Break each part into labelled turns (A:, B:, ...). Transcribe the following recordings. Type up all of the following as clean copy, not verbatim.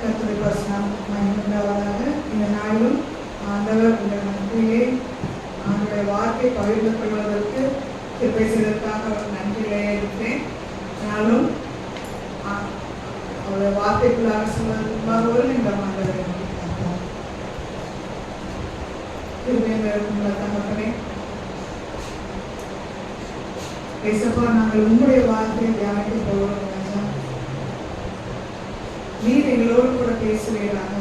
A: கர்த்தருக்கு வசனம் மகிமையுண்டாவதாக. இந்த நாளிலும் ஆண்டவர் இந்த நன்றியை அவருடைய வார்த்தை பகிர்ந்து கொள்வதற்கு கிருபை செய்ததற்காக நன்றியிலே இருக்கிறேன். ஆனாலும் அவருடைய வார்த்தைக்குள்ளாக சொல்வதற்காக ஒரு நிமிடம் ஆண்டவரை பார்ப்போம். கிருபையுள்ள தகப்பனே, இயேசுப்பா, நாங்கள் உங்களுடைய வார்த்தையை தியானிக்க போகிறோம். நீர் எங்களோடு கூட பேசுவீராக.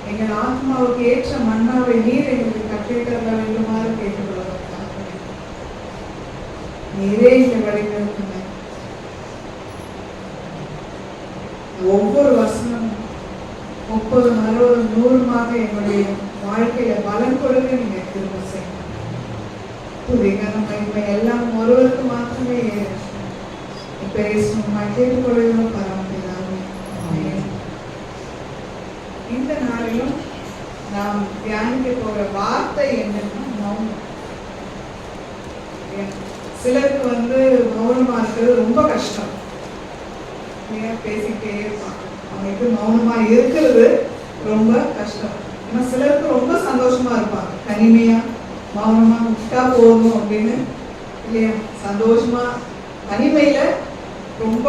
A: எங்கள் ஆத்மாவுக்கு ஏற்ற மன்னாவை நீர் எங்களுக்கு கட்டித்தர வேண்டுமாறு கேட்டுக்கொள்வதற்காக நீரே இங்க வழிநடத்துங்க. ஒவ்வொரு வசனமும் 30, 60, 100 எங்களுடைய வாழ்க்கையில பலன் கொடுக்க நீங்க திரும்ப செய்யணும். புதிகன மகிமை எல்லாம் ஒருவருக்கு மாத்திரமே பேசணுமா கேட்டுக்கொள்கிறோம். பரவாயில்லாமே இந்த நாளிலும் நாம் தியானிக்க போகிற வார்த்தை என்னன்னா மௌனம். சிலருக்கு மௌனமா இருக்கிறது ரொம்ப கஷ்டம். பேசிக்கிட்டே இருப்பாங்க. அவங்களுக்கு மௌனமா இருக்கிறது ரொம்ப கஷ்டம். ஏன்னா சிலருக்கு ரொம்ப சந்தோஷமா இருப்பாங்க, தனிமையா மௌனமா விட்டா போதும் அப்படின்னு இல்லையா, சந்தோஷமா தனிமையில ரொம்ப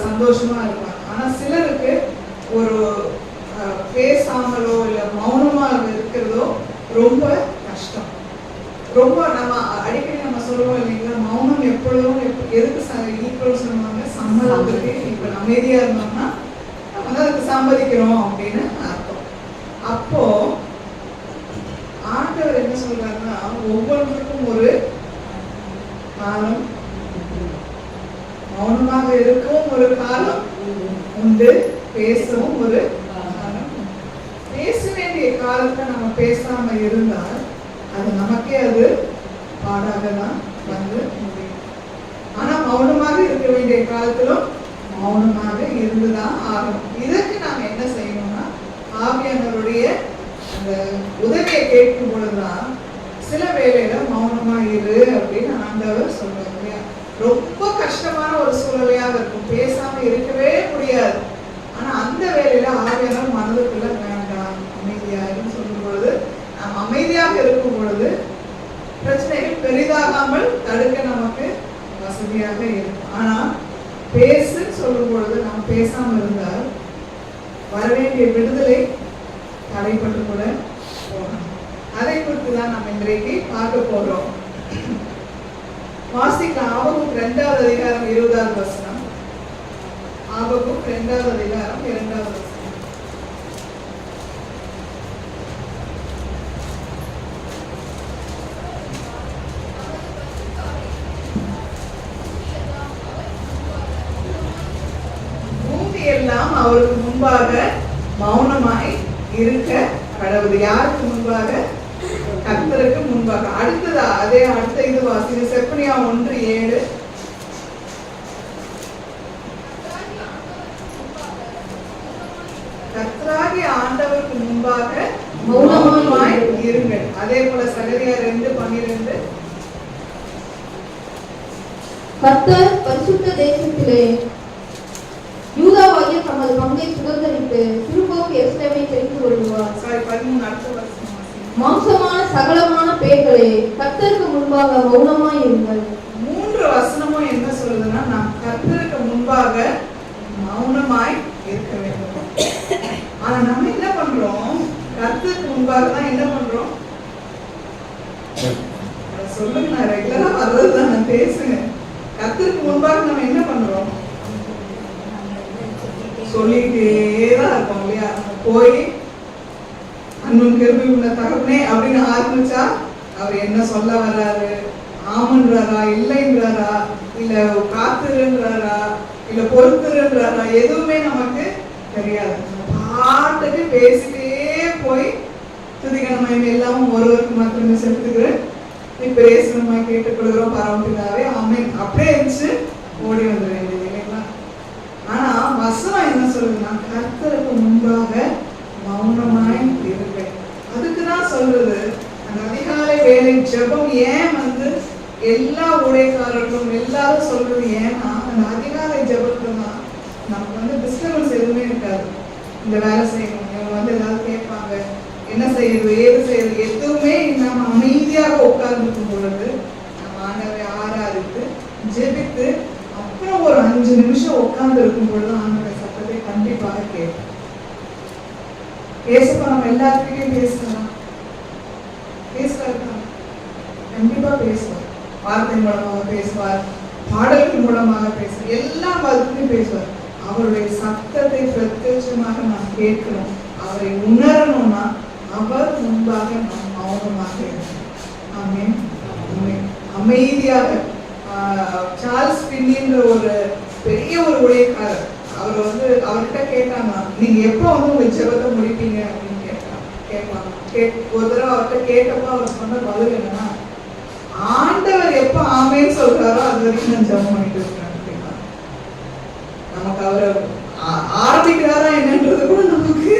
A: சந்தோஷமா இருப்பாங்க. ஆனா சிலருக்கு ஒரு பேசாமலோ இல்லை மௌனமா இருக்கிறதோ ரொம்ப கஷ்டம். ரொம்ப நம்ம அடிக்கடி சொல்லுவோம் இல்லைங்களா, மௌனம் எப்பொழுதும் எதுக்கு ஈக்குவல் சொல்லுவாங்க, சம்மதத்துக்கு. இப்ப அமைதியா இருந்தோம்னா நம்ம அதுக்கு சம்மதிக்கிறோம் அப்படின்னு அர்த்தம். அப்போ ஆண்டவர் என்ன சொல்றாருன்னா, ஒவ்வொன்றுக்கும் ஒரு காலம், மௌனமாக இருக்கவும் ஒரு காலம் உண்டு, பேசவும் ஒரு காலம். பேச வேண்டிய காலத்தை நம்ம பேசாம இருந்தால் அது நமக்கே அது பாடாக தான் முடியும். ஆனா மௌனமாக இருக்க வேண்டிய காலத்திலும் மௌனமாக இருந்துதான் ஆகணும். இதற்கு நாம் என்ன செய்யணும்னா, ஆவியானவருடைய அந்த உதவியை கேட்கும் பொழுதுதான் சில வேளையில மௌனமா இரு அப்படின்னு ஆண்டவர் சொல்றாரு. ரொம்ப கஷ்டமான ஒரு சூழ்நிலையாக இருக்கும், பேசாம இருக்கவே முடியாது. ஆனா அந்த வேலையில ஆவியானவர் மனதுக்குள்ள வேண்டாம், அமைதியாக சொல்லும் பொழுது, நாம் அமைதியாக இருக்கும் பொழுது பிரச்சனைகள் பெரிதாகாமல் தடுக்க நமக்கு வசதியாக இருக்கும். ஆனா பேசுன்னு சொல்லும் பொழுது நாம் பேசாம இருந்தால் வரவேண்டிய விடுதலை தடைப்பட்டு கூட போகணும். அதை குறித்து தான் நம்ம இன்றைக்கு பார்க்க போறோம். வாசிக்கலாம். ஆபகுக் 2வது அதிகாரம் 20வது வசனம். ஆபகுக் 2வது அதிகாரம் 2வது வசனம். பூமி எல்லாம் அவருக்கு முன்பாக மௌனமாய் இருக்க கடவுள். யாருக்கு முன்பாக? கர்த்தருக்கு முன்பாக. அடுத்ததா அடுத்த இது வாசிங்க. செப்பனியா 1:7. கர்த்தராகிய ஆண்டவருக்கு முன்பாக மௌனமாய் இருங்கள். அதே போல சகரியா 2:12.
B: கர்த்தர் பரிசுத்த தேசத்திலே யூதாவாகிய தமது பங்கை சுதந்தரித்து திரும்பவும் எருசலேமை தெரிந்து கொள்வார்.
A: 13 அடுத்த வருஷம்.
B: மாம்சமான சகலமான பேர்களே, கர்த்தருக்கு முன்பாக மௌனமாய் இருங்கள்.
A: 3 வசனமும் என்ன சொல்லுதுன்னா, நாம் கர்த்தருக்கு முன்பாக மௌனமாய் இருக்க வேண்டும். ஆனா நம்ம என்ன பண்றோம்? கர்த்தருக்கு முன்பாக தான் என்ன பண்றோம்? சொல்லுங்க, நான் ரெகுலரா வர்றதுதான், நான் பேசுங்க. கர்த்தருக்கு முன்பாக நம்ம என்ன பண்றோம்? சொல்லிட்டே தான் இருக்கோம் இல்லையா? போய் அன்பும் கிருபை உள்ள தகப்பனே அப்படின்னு ஆரம்பிச்சா அவர் என்ன சொல்ல வர்றாரு, ஆமன்றாரா இல்லைன்றாரா, இல்ல காத்துருன்றாரா, இல்ல பொறுத்துருன்றாரா, எதுவுமே நமக்கு தெரியாது. பாட்டுக்கு பேசிட்டே போய் துதிகனமாய் எல்லாமும் ஒருவருக்கு மாத்திரமே செலுத்துகிறேன், இப்ப பேசணுமாய் கேட்டுக்கொள்கிறோம் பரவப்பிதாவே ஆமென் அப்படியே இருந்துச்சு ஓடி வந்துட வேண்டியது இல்லைங்களா? ஆனா வசனம் என்ன சொல்லுதுன்னா, கர்த்தருக்கு முன்பாக மௌனமாய் இருப்பேன். அதுக்குதான் சொல்றது அந்த அதிகாலை வேலை ஜெபம். ஏன் எல்லா ஊழியக்காரர்களும் எல்லாரும் சொல்றது ஏன்னா, அந்த அதிகாலை ஜெபத்துல தான் நமக்கு டிஸ்டர்பன்ஸ் எதுவுமே இருக்காது. இந்த வேலை செய்யணும், இவங்க வந்து ஏதாவது கேட்பாங்க, என்ன செய்யறது ஏது செய்யறது எதுவுமே நம்ம அமைதியாக உட்கார்ந்துருக்கும் பொழுது நம்ம ஆண்டவரை ஆராதித்து ஜெபித்து அப்புறம் ஒரு 5 நிமிஷம் உட்கார்ந்து இருக்கும் பொழுது ஆண்டவருடைய சத்தத்தை கண்டிப்பாக கேட்போம். பேசப்ப நம்ம எல்லாத்துக்கிட்டையும் பேசலாம், பேசலாம், கண்டிப்பா பேசுவார். வார்த்தை மூலமாக பேசுவார், பாடல்கள் மூலமாக பேசுவார், எல்லா மதத்திலையும் பேசுவார். அவருடைய சத்தத்தை பிரத்யட்சமாக நாம் கேட்கணும். அவரை உணரணும்னா அவர் முன்பாக நாம் மௌனமாக இருக்கணும். ஆமென். அமைதியாக. சார்ல்ஸ் பின்னின்ற ஒரு பெரிய ஒரு ஊழியக்காரர், அவர் வந்து அவர்கிட்ட கேட்டாங்க, நீங்க எப்போ வந்து உங்க ஜெபத்தை முடிப்பீங்க அப்படின்னு கேட்பாங்க. ஒரு தடவை அவர்கிட்ட கேட்டப்போ அவர் சொன்ன பதில் என்னன்னா, ஆண்டவர் எப்ப ஆமேன்னு சொல்றாரோ அது வரைக்கும் நான் ஜெபம் பண்ணிட்டு இருக்கிறேன் அப்படின்னா. நமக்கு அவர் ஆரம்பிக்கிறாரா என்னன்றது கூட நமக்கு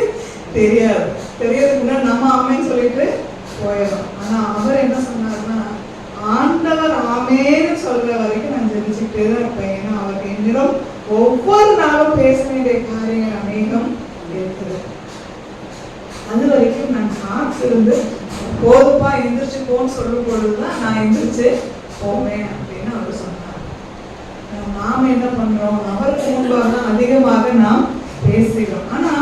A: தெரியாது. தெரியறதுக்கு முன்னாடி நம்ம ஆமேன்னு சொல்லிட்டு போயிடும். ஆனா அவர் என்ன சொன்னாருன்னா, ஆண்டவர் ஆமேன்னு சொல்ற வரைக்கும் நான் ஜெபிச்சுக்கிட்டே தான் இருப்பேன். ஏன்னா அவருக்கு என்னிடம் ஒவ்வொரு நாளும் பேச வேண்டிய காரியங்கள் அநேகம் இருக்குது. அது வரைக்கும் நான் காத்திருந்து போதுப்பா எந்திரிச்சு போன்னு சொல்லும் பொழுதுதான் நான் எந்திரிச்சு போவேன் அப்படின்னு அவர் சொன்னார். நாம என்ன பண்றோம், அவருக்கு முன்பாக அதிகமாக நாம் பேசுகிறோம். ஆனா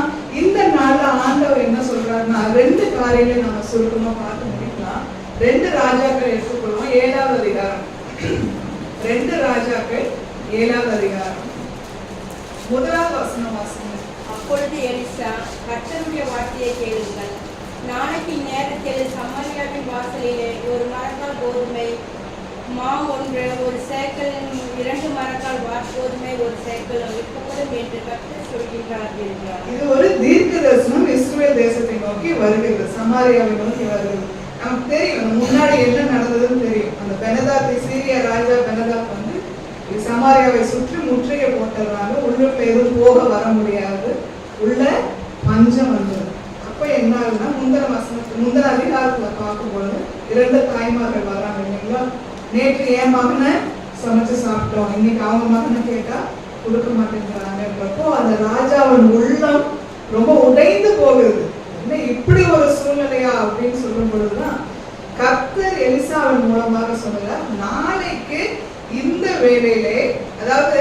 A: இந்த நாள்ல ஆண்டவர் என்ன சொல்றாருன்னா 2 காரியங்களை நம்ம சுருக்கமா பார்த்து முடிக்கலாம். 2 ராஜாக்கள் எடுத்துக்கொள்வோம், 7வது அதிகாரம். 2 ராஜாக்கள் 7வது அதிகாரம் 1வது வசனம் வாசிங்க.
C: அப்பொழுது எலிசா, கர்த்தருடைய வார்த்தையை கேளுங்கள். நாளைக்கு நேரத்தில் சமாரியாவின் வாசலிலே ஒரு மரக்கால் கோதுமை மா 1 சேக்கலும் 2 மரக்கால் வாற்கோதுமை 1 சேக்கலும் விற்கப்படும் என்று கர்த்தர் சொல்கின்றார் என்றார்.
A: இது ஒரு தீர்க்க தரிசனம் இஸ்ரவேல் தேசத்தை நோக்கி வருகிறது, சமாரியாவை நோக்கி வருகிறது. நமக்கு தெரியும் முன்னாடி என்ன நடந்ததுன்னு தெரியும். அந்த பெனதாத், சீரியா ராஜா பெனதாத் வந்து சமாரியாவை சுற்றி முற்றுகை போட்டதுனால உள்ளுக்குள்ள எதுவும் போக வர முடியாது, உள்ள பஞ்சம் வந்தது. அப்ப என்ன ஆகுதுன்னா, முந்தின அதிகாரத்துல பார்க்கும்போது 2 தாய்மார்கள் வராங்க இல்லைங்களா. நேற்று என் மகனை சமைச்சு சாப்பிட்டோம், இன்னைக்கு அவங்க மகனை கேட்டா கொடுக்க மாட்டேங்கிறாங்கன்றப்போ அந்த ராஜாவின் உள்ளம் ரொம்ப உடைந்து போகுது. என்ன இப்படி ஒரு சூழ்நிலையா அப்படின்னு சொல்லும் பொழுதுதான் கர்த்தர் எலிசாவின் மூலமாக சொல்லுறார், நாளைக்கு இந்த வேளையிலே, அதாவது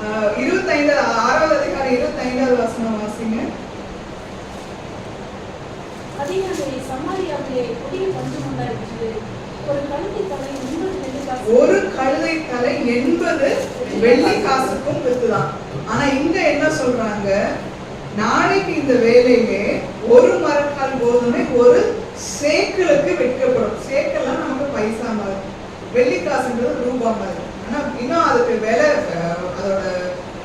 A: 6வது அதிகாரம் 25வது வசனம் வாசிங்க.
C: அதிகாலை சமாரியாவிலே கொடிய பஞ்சம் உண்டாயிற்று. ஒரு கழுதை தலை 80
A: ஒரு கழுதை தலை 80 வெள்ளி காசுக்கும் வித்துதான். ஆனா இங்க என்ன சொல்றாங்க, நாளைக்கு இந்த வேலையிலே ஒரு மரக்கால் கோதுமை 1 சேக்கலுக்கு விற்கப்படும். சேக்கல்லாம் நமக்கு பைசா மாதிரி, வெள்ளி காசுன்றது ரூபா மாதிரி. ஆனா இன்னும் அதுக்கு விலை, அதோட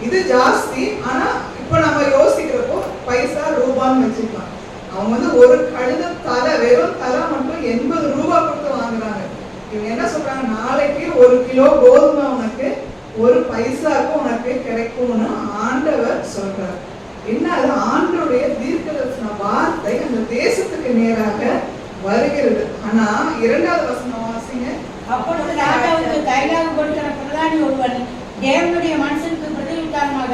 A: இது ஜாஸ்தி. ஆனா இப்ப நம்ம யோசிக்கிறப்போ பைசா ரூபான்னு வச்சுக்கலாம். அவங்க வந்து ஒரு கழுத தலை, வெறும் தலை மட்டும் 80 ரூபாய் கொடுத்து வாங்குறாங்க. இவங்க என்ன சொல்றாங்க, நாளைக்கு 1 கிலோ கோதுமை உனக்கு 1 பைசாக்கு உனக்கு கிடைக்கும்னு ஆண்டவர் சொல்றார். என்ன, அது ஆண்டவருடைய தீர்க்கதரிசன வார்த்தை அந்த தேசத்துக்கு நேராக வருகிறது. ஆனா 2வது வசனம் வாசிங்க.
D: அப்பொழுது ராஜாவுக்கு தைலாக கொடுக்கிற பிரதானி ஒருவன் தேவனுடைய மனுஷனுக்கு பிரதிவிட்டாரமாக,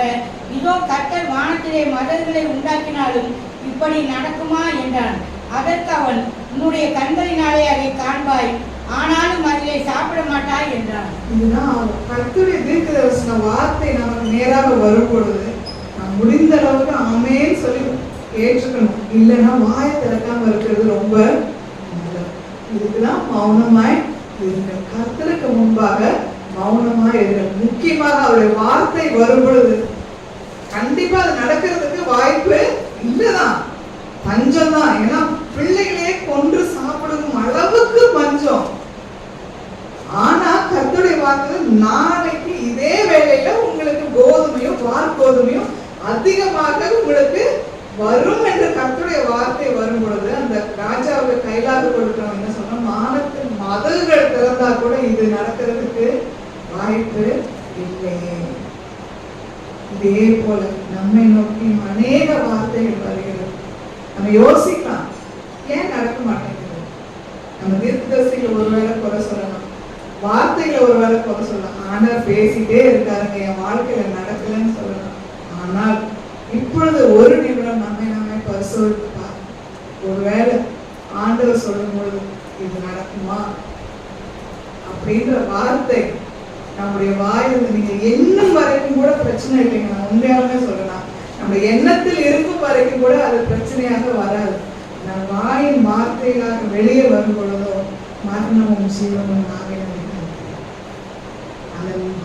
D: இதோ கர்த்தர் வானத்திலே மதர்களை உண்டாக்கினாலும் இப்படி நடக்குமா என்றான். அதற்கு அவன், உன்னுடைய கண்களினாலே அதை காண்பாய், ஆனாலும் அதிலே சாப்பிட மாட்டாய் என்றான்.
A: இதுதான் கர்த்தருடைய தீர்க்கதரிசன வார்த்தை நமக்கு நேராக வரும் பொழுது நாம் முடிந்த அளவுக்கு ஆமேன்னு சொல்லி ஏற்றுக்கணும். இல்லைன்னா வாயை திறக்காம இருக்கிறது ரொம்ப நல்லது. இதுக்குதான் மௌனமாய் இருங்க, கர்த்தருக்கு முன்பாக மௌனமாய் இருங்க. முக்கியமாக அவருடைய வார்த்தை வரும் பொழுது கண்டிப்பா அது நடக்கிறதுக்கு வாய்ப்பு இல்லதான், பஞ்சம் தான். ஏன்னா பிள்ளைகளே கொன்று சாப்பிடும் அளவுக்கு பஞ்சம். ஆனா கர்த்தருடைய வார்த்தை, நாளைக்கு இதே வேளையில உங்களுக்கு கோதுமையும் வார்கோதுமையும் அதிகமாக உங்களுக்கு வரும் என்று கர்த்தருடைய வார்த்தை வரும் பொழுது அந்த ராஜாவுக்கு கைலாக கொடுக்கிறவங்க என்ன சொன்னா, வானத்தின் மதகுகள் திறந்தா கூட இது நடக்கிறதுக்கு வாய்ப்பு இல்லையே. இதே போல நம்மை நோக்கி அநேக வார்த்தைகள் வருகிறது. நம்ம யோசிக்கலாம், ஏன் நடக்க மாட்டேங்குது? நம்ம தீர்க்கதரிசிகளை ஒருவேளை குறை சொல்லலாம், வார்த்தைகளை ஒருவேளை குறை சொல்லலாம். ஆண்டவர் பேசிட்டே இருக்காருங்க, என் வாழ்க்கையில நடக்கலன்னு சொல்லலாம். ஆனால் இப்பொழுது ஒரு நிமிடம் நம்மை பரிசோதித்து பாருங்க. ஒருவேளை ஆண்டவர் சொல்லும் பொழுது இது நடக்குமா அப்படின்ற வார்த்தை நம்முடைய வாயிலிருந்து நீங்க எண்ணும் வரைக்கும் கூட பிரச்சனை இல்லைங்க. நான் உண்மையாலுமே சொல்லலாம், நம்ம எண்ணத்தில் இருக்கும் வரைக்கும் கூட அது பிரச்சனையாக வராது. நான் வாயின் வார்த்தைகளாக வெளியே வரும் பொழுதோ மரணமும் ஜீவனும் நாவே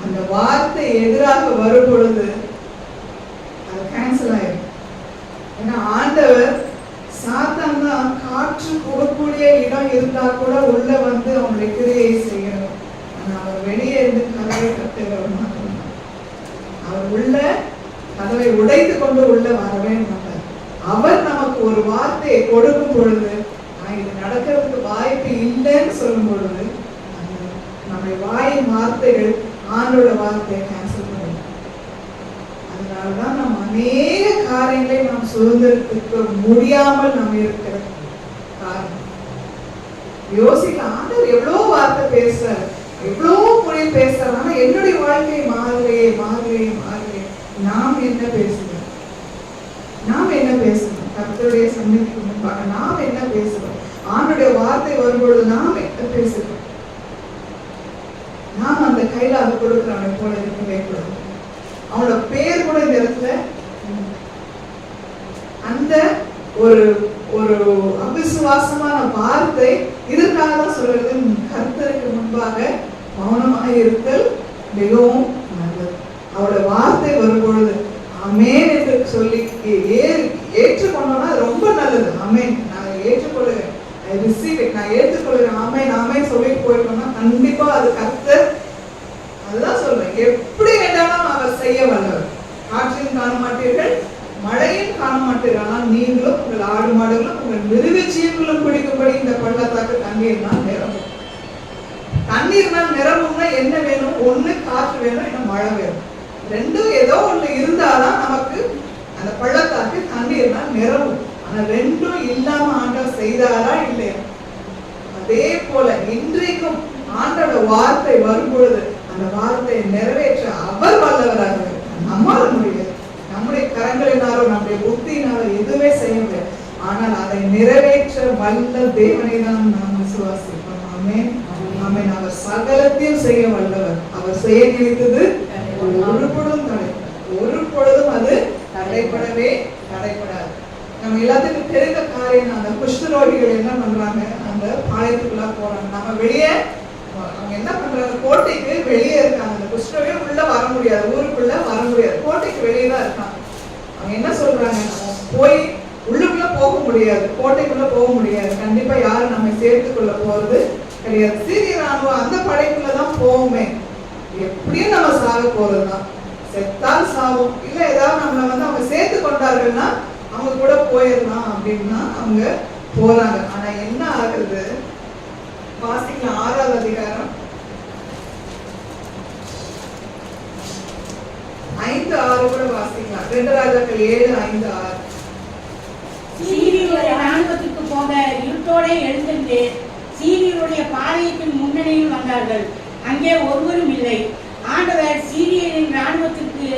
A: அந்த வார்த்தை எதிராக வரும் பொழுது அது கேன்சல் ஆயிடும். ஏன்னா ஆண்டவர் சாத்தான் தான் காற்று போகக்கூடிய இடம் இருந்தா கூட உள்ள வந்து அவனுடைய கிரியை செய்யணும். ஆனா அவர் வெளியே இருந்து கதவை கட்டுகிறவர் மாத்திரம். அவர் உள்ள கதவை உடைத்து கொண்டு உள்ள வரவே மாட்டார். அவர் நமக்கு ஒரு வார்த்தையை கொடுக்கும் பொழுது, இது நடக்கிறதுக்கு வாய்ப்பு இல்லைன்னு சொல்லும் பொழுது, நம்முடைய வாயின் வார்த்தைகள் ஆண்டோட வார்த்தையை கேன்சல் பண்ணுவோம். அதனாலதான் நம்ம அநேக காரியங்களை நாம் சுதந்திரத்துக்கு முடியாமல் நம்ம இருக்கிற காரணம். யோசிக்கலாம், ஆண்டவர் எவ்வளவு வார்த்தை பேசுறாரு, எவ்வளவு மொழி பேசுறாரு, ஆனா என்னுடைய வாழ்க்கை மாறலையே மாறலையே மாறலையே. நாம் என்ன பேசுகிறோம்? நாம் என்ன பேசணும்? கர்த்தருடைய சந்நிதிக்கு முன்பாக நாம் என்ன பேசுறோம்? ஆண்டுடைய வார்த்தை வரும்பொழுது நாம் என்ன பேசுகிறோம்? நாம் அந்த கையில அது கொடுக்கிறவனை போல இருக்கவே கூடாது. அவனோட பேர் கூட இந்த இடத்துல அந்த ஒரு ஒரு அவிசுவாசமான வார்த்தை இதற்காக தான் சொல்றது, கர்த்தருக்கு முன்பாக மௌனமாக இருத்தல் மிகவும் நல்லது. அவரோட வார்த்தை வரும்பொழுது ஆமென் என்று சொல்லி ஏற்றுக்கொண்டோம்னா ரொம்ப நல்லது. ஆமென், நான் ஏற்றுக்கொள்கிறேன், I receive it, நான் ஏற்றுக்கொள்கிறேன், ஆமென் ஆமென் சொல்லிட்டு போயிட்டோம்னா கண்டிப்பா அது கர்த்தர். அதுதான் சொல்றேன், எப்படி வேண்டாலும் அவர் செய்ய வல்லவர். காற்றையும் காண மாட்டீர்கள், மழையும் காண மாட்டீர்கள், ஆனால் நீங்களும் உங்கள் ஆடு மாடுகளும் உங்கள் மிருகஜீவங்களும் குடிக்கும்படி இந்த பள்ளத்தாக்கு தண்ணீர்னால் நிரம்பும். தண்ணீர்னால் நிரம்பும்னா என்ன வேணும்? ஒண்ணு காற்று வேணும், இன்னும் மழை வேணும். ரெண்டும் ஏதோ ஒண்ணு இருந்தாதான் நமக்கு அந்த பள்ளத்தாக்கு தண்ணீர்னால் நிரம்பும். ஆனா ரெண்டும் இல்லாம ஆண்டவர் செய்தாரா இல்லையா? அதே போல இன்றைக்கும் ஆண்டோட வார்த்தை வரும்பொழுது அந்த வார்த்தையை நிறைவேற்ற அவர் வல்லவராக இருக்கிறார். நம்மால முடியாது, நம்முடைய கரங்களினாலோ நம்முடைய புத்தியினாலோ எதுவுமே செய்ய முடியாது. ஆனால் அதை நிறைவேற்ற வல்ல தேவனை தான் நாம் விசுவாசிப்போம். ஆமென் ஆமென். அவர் சகலத்தையும் செய்ய வல்லவர். அவர் செய்ய நினைத்தது ஒரு பொழுதும் ஒரு பொழுதும் அது தடைப்படவே தடைப்படாது. நம்ம எல்லாத்துக்கும் தெரிந்த காரியம், அந்த குஷ்டரோகிகள் என்ன பண்றாங்க? அந்த பாளையத்துக்குள்ள போறாங்க. நம்ம வெளியே அவங்க என்ன பண்றாங்க? கோட்டைக்கு வெளியே இருக்காங்க. அந்த குஷ்டரோகிகள் உள்ள வர முடியாது, ஊருக்குள்ள வர முடியாது, கோட்டைக்கு வெளியே தான் இருக்காங்க. அவங்க என்ன சொல்றாங்க? போய் உள்ளுக்குள்ள போக முடியாது, கோட்டைக்குள்ள போக முடியாது, கண்டிப்பா யாரும் நம்ம சேர்த்துக்குள்ள போறது கிடையாது. சீரிய ராணுவம் அந்த படைக்குள்ளதான் போவோமே, எப்படியும் நம்ம சாக போறதுதான். செத்தால் சாவும், இல்ல ஏதாவது நம்மளை வந்து அவங்க சேர்த்து கொண்டார்கள்னா அவங்க கூட போயிடலாம் அப்படின்னா அவங்க போறாங்க. ஆனா என்ன ஆகுது? வாசிக்கலாம் 6வது அதிகாரம் 5-6 கூட வாசிக்கலாம். 2 ராஜாக்கள் 7-5-6.
D: சீரியருடைய ராணுவத்திற்கு போக இருட்டோட எழுந்திருந்து சீரியருடைய பாளையத்தின் முன்னணியில் வந்தார்கள். அங்கே ஒருவரும் இல்லை. ஆண்டவர் சீரியரின் ராணுவத்திற்கு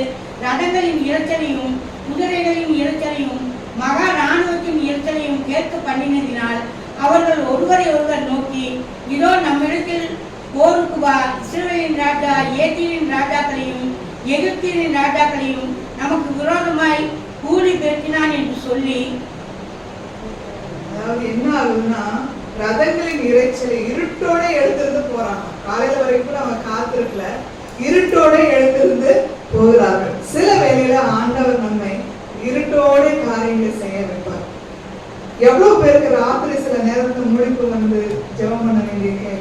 D: ரதங்களின் இரைச்சலையும் குதிரைகளின் இரைச்சலையும் மகா ராணுவத்தின் இரைச்சலையும் கேட்க பண்ணினதினால் அவர்கள் ஒருவரை ஒருவர் நோக்கி, இதோ நம்மிடத்தில் போருக்கு வா, இஸ்ரவேலின் ராஜா ஏத்தியின் ராஜாக்களையும் எகிப்தின் ராஜாக்களையும் நமக்கு விரோதமாய் கூலி பெருக்கினான் என்று சொல்லி.
A: அதாவது என்ன ஆகுதுன்னா, ரதங்களின் இரைச்சலை இருட்டோட எழுந்திருந்து போறாங்க. காலையில வரைக்கும் அவங்க காத்திருக்கல, இருட்டோட எழுந்திருந்து போகிறார்கள். சில வேளையில ஆண்டவர் நம்மை இருட்டோட காரியங்களை செய்ய வைப்பார். எவ்வளவு பேருக்கு ராத்திரி சில நேரத்துல முழிப்பு வந்து ஜெபம் பண்ண வேண்டிய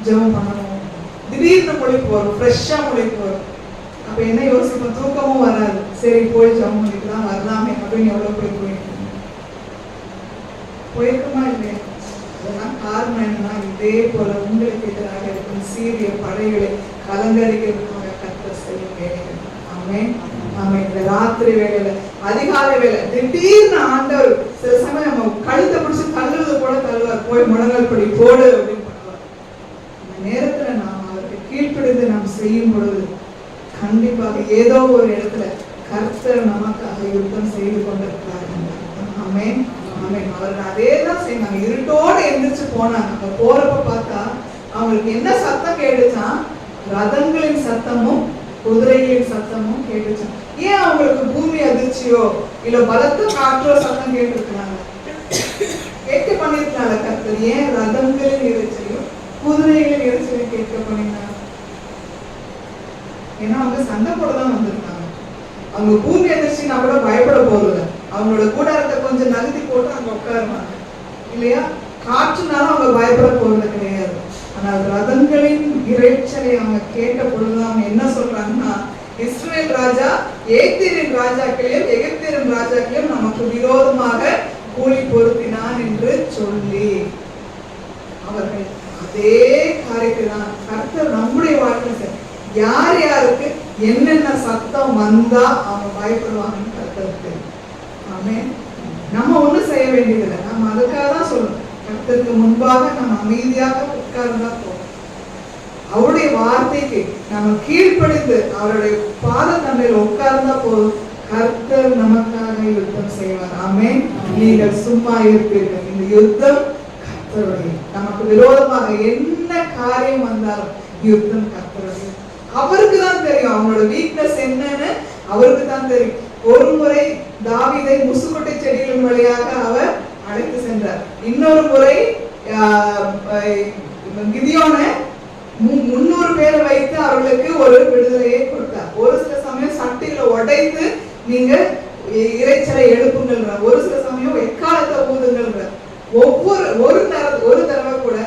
A: ஜெபம் பண்ணணும், திடீர்னு முழிப்பு வரும், ஃப்ரெஷ்ஷா முழிப்பு வரும். அப்ப என்ன யோசிப்போம்? தூக்கமும் வராது. சரி போய் ஜெபம் பண்ணிக்கலாம் வரலாமே அப்படின்னு எவ்வளவு பேர் போயிருக்குமா இல்லையா? அதெல்லாம் காரணம் என்னன்னா, இதே போல உங்களுக்கு எதிராக இருக்கும் சீரிய படைகளை கலங்கரிக்கிறதுக்காக கர்த்தர் செய்யும் வேலைகள். ஆமென் ஆமென். இந்த ராத்திரி வேலையில அதிகாலை வேலை திடீர்னு ஆண்டவர் சில சமயம் நம்ம கழுத்தை பிடிச்சு தள்ளுவது போல தள்ளுவார். போய் முழங்கால் படி போடு அப்படின்னு பண்ணுவார். இந்த நேரத்துல நாம் அவருக்கு கீழ்ப்படிந்து நாம் செய்யும் பொழுது கண்டிப்பாக ஏதோ ஒரு இடத்துல கர்த்தர் நமக்காக யுத்தம் செய்து கொண்டிருக்கிறார். ஆமென், ஆமென். அவர்கள் அதே தான் செய்வாங்க. இருட்டோடு எந்திரிச்சு போனாங்க. அங்க போறப்ப பார்த்தா அவங்களுக்கு என்ன சத்தம் கேட்டுச்சான்? ரதங்களின் சத்தமும் குதிரைகளின் சத்தமும் கேட்டுச்சான். ஏன் அவங்களுக்கு பூமி அதிர்ச்சியோ இல்ல பலத்த காற்றோ சத்தம் கேட்டிருக்கிறாங்க? கேட்க பண்ணிருக்காங்க கர்த்தர். ஏன் ரதங்களின் இறைச்சலையும் குதிரைகளின் இறைச்சலையும் கேட்க பண்ணினாங்க? ஏன்னா அவங்க சண்டை போட தான் வந்திருக்காங்க. அவங்க பூமி அதிர்ச்சினா கூட பயப்பட போறதில்ல. அவங்களோட கூடாரத்தை கொஞ்சம் நகர்த்தி போட்டு அங்க உட்காருவாங்க இல்லையா? காற்றுனாலும் அவங்க பயப்பட போறது கிடையாது. ஆனால் ரதங்களின் இறைச்சலை அவங்க கேட்ட பொழுது அவங்க என்ன சொல்றாங்கன்னா, இஸ்ரவேல் ராஜா ஏத்திரின் ராஜாக்களையும் எகிப்தியரின் ராஜாக்களையும் நமக்கு விரோதமாக கூலி பொருத்தினான் என்று சொல்லி அவர்கள் அதே காரியத்தை தான் கர்த்தர் நம்முடைய வாழ்க்கை யார் யாருக்கு என்னென்ன சத்தம் வந்தா அவங்க பயப்படுவாங்கன்னு கர்த்தருக்கு. ஆமென். நம்ம ஒண்ணும் செய்ய வேண்டியதில்லை. நம்ம அதுக்காக தான் சொல்லணும், கர்த்தருக்கு முன்பாக நம்ம அமைதியாக உட்கார்ந்தா போதும். அவருடைய வார்த்தைக்கு நம்ம கீழ்ப்படிந்து அவருடைய பாத தண்டையில் உட்கார்ந்தா போதும். கர்த்தர் நமக்காக யுத்தம் செய்வார். ஆமென். நீங்கள் சும்மா இருப்பீர்கள். இந்த யுத்தம் கர்த்தருடைய. நமக்கு விரோதமாக என்ன காரியம் வந்தாலும் யுத்தம் கர்த்தருடைய. அவருக்கு தான் தெரியும் அவனோட வீக்னஸ் என்னன்னு அவருக்கு தான் தெரியும். ஒரு முறை தாவீதை முசுக்கொட்டை செடிகளின் வழியாக அவர் அழைத்து சென்றார். இன்னொரு முறை கிதியோனை 300 பேரை வைத்து அவர்களுக்கு ஒரு விடுதலையை கொடுத்தார். ஒரு சில சமயம் சட்டிகளை உடைத்து நீங்க இறைச்சலை எழுப்புங்கள், ஒரு சில சமயம் எக்காலத்தை ஊதுங்கள். ஒரு தடவை கூட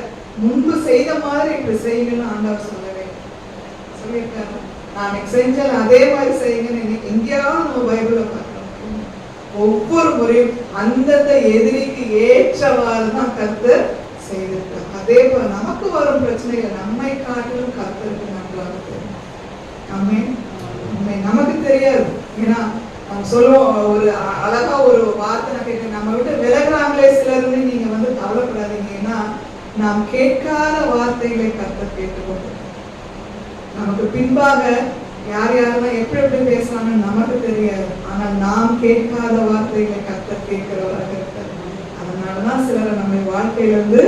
A: முன்பு செய்த மாதிரி இப்படி செய்யுங்கன்னு ஆண்டவர் சொல்லவே சொல்லியிருக்காரு. நான் செஞ்சேன் அதே மாதிரி செய்யுங்கன்னு எங்கேயாவது நம்ம பைபிளை பார்க்கிறோம். ஒவ்வொரு முறையும் அந்தந்த எதிரிக்கு ஏற்றவாறு தான் கர்த்தர் செய்திருக்கார். அதே போல நமக்கு வரும் பிரச்சனைகள் நம்மை காட்டிலும் கர்த்தருக்கு நன்றாக தெரியும். ஆமென். நமக்கு தெரியாது. ஏன்னா நம்ம சொல்லுவோம், ஒரு அழகா ஒரு வார்த்தை நான் கேட்க, நம்ம விட்டு விலகிறாங்களே சிலர்னு நீங்க கவலைப்படாதீங்க. ஏன்னா நாம் கேட்காத வார்த்தைகளை கர்த்தர் கேட்டுக்கொண்டு நமக்கு பின்பாக யார் யாரெல்லாம் எப்படி எப்படி பேசுறாங்கன்னு நமக்கு தெரியாது. ஆனால் நாம் கேட்காத வார்த்தைகளை கர்த்தர் கேட்கிறவராக இருக்கார். அதனாலதான் சிலரை நம்ம வாழ்க்கையிலிருந்து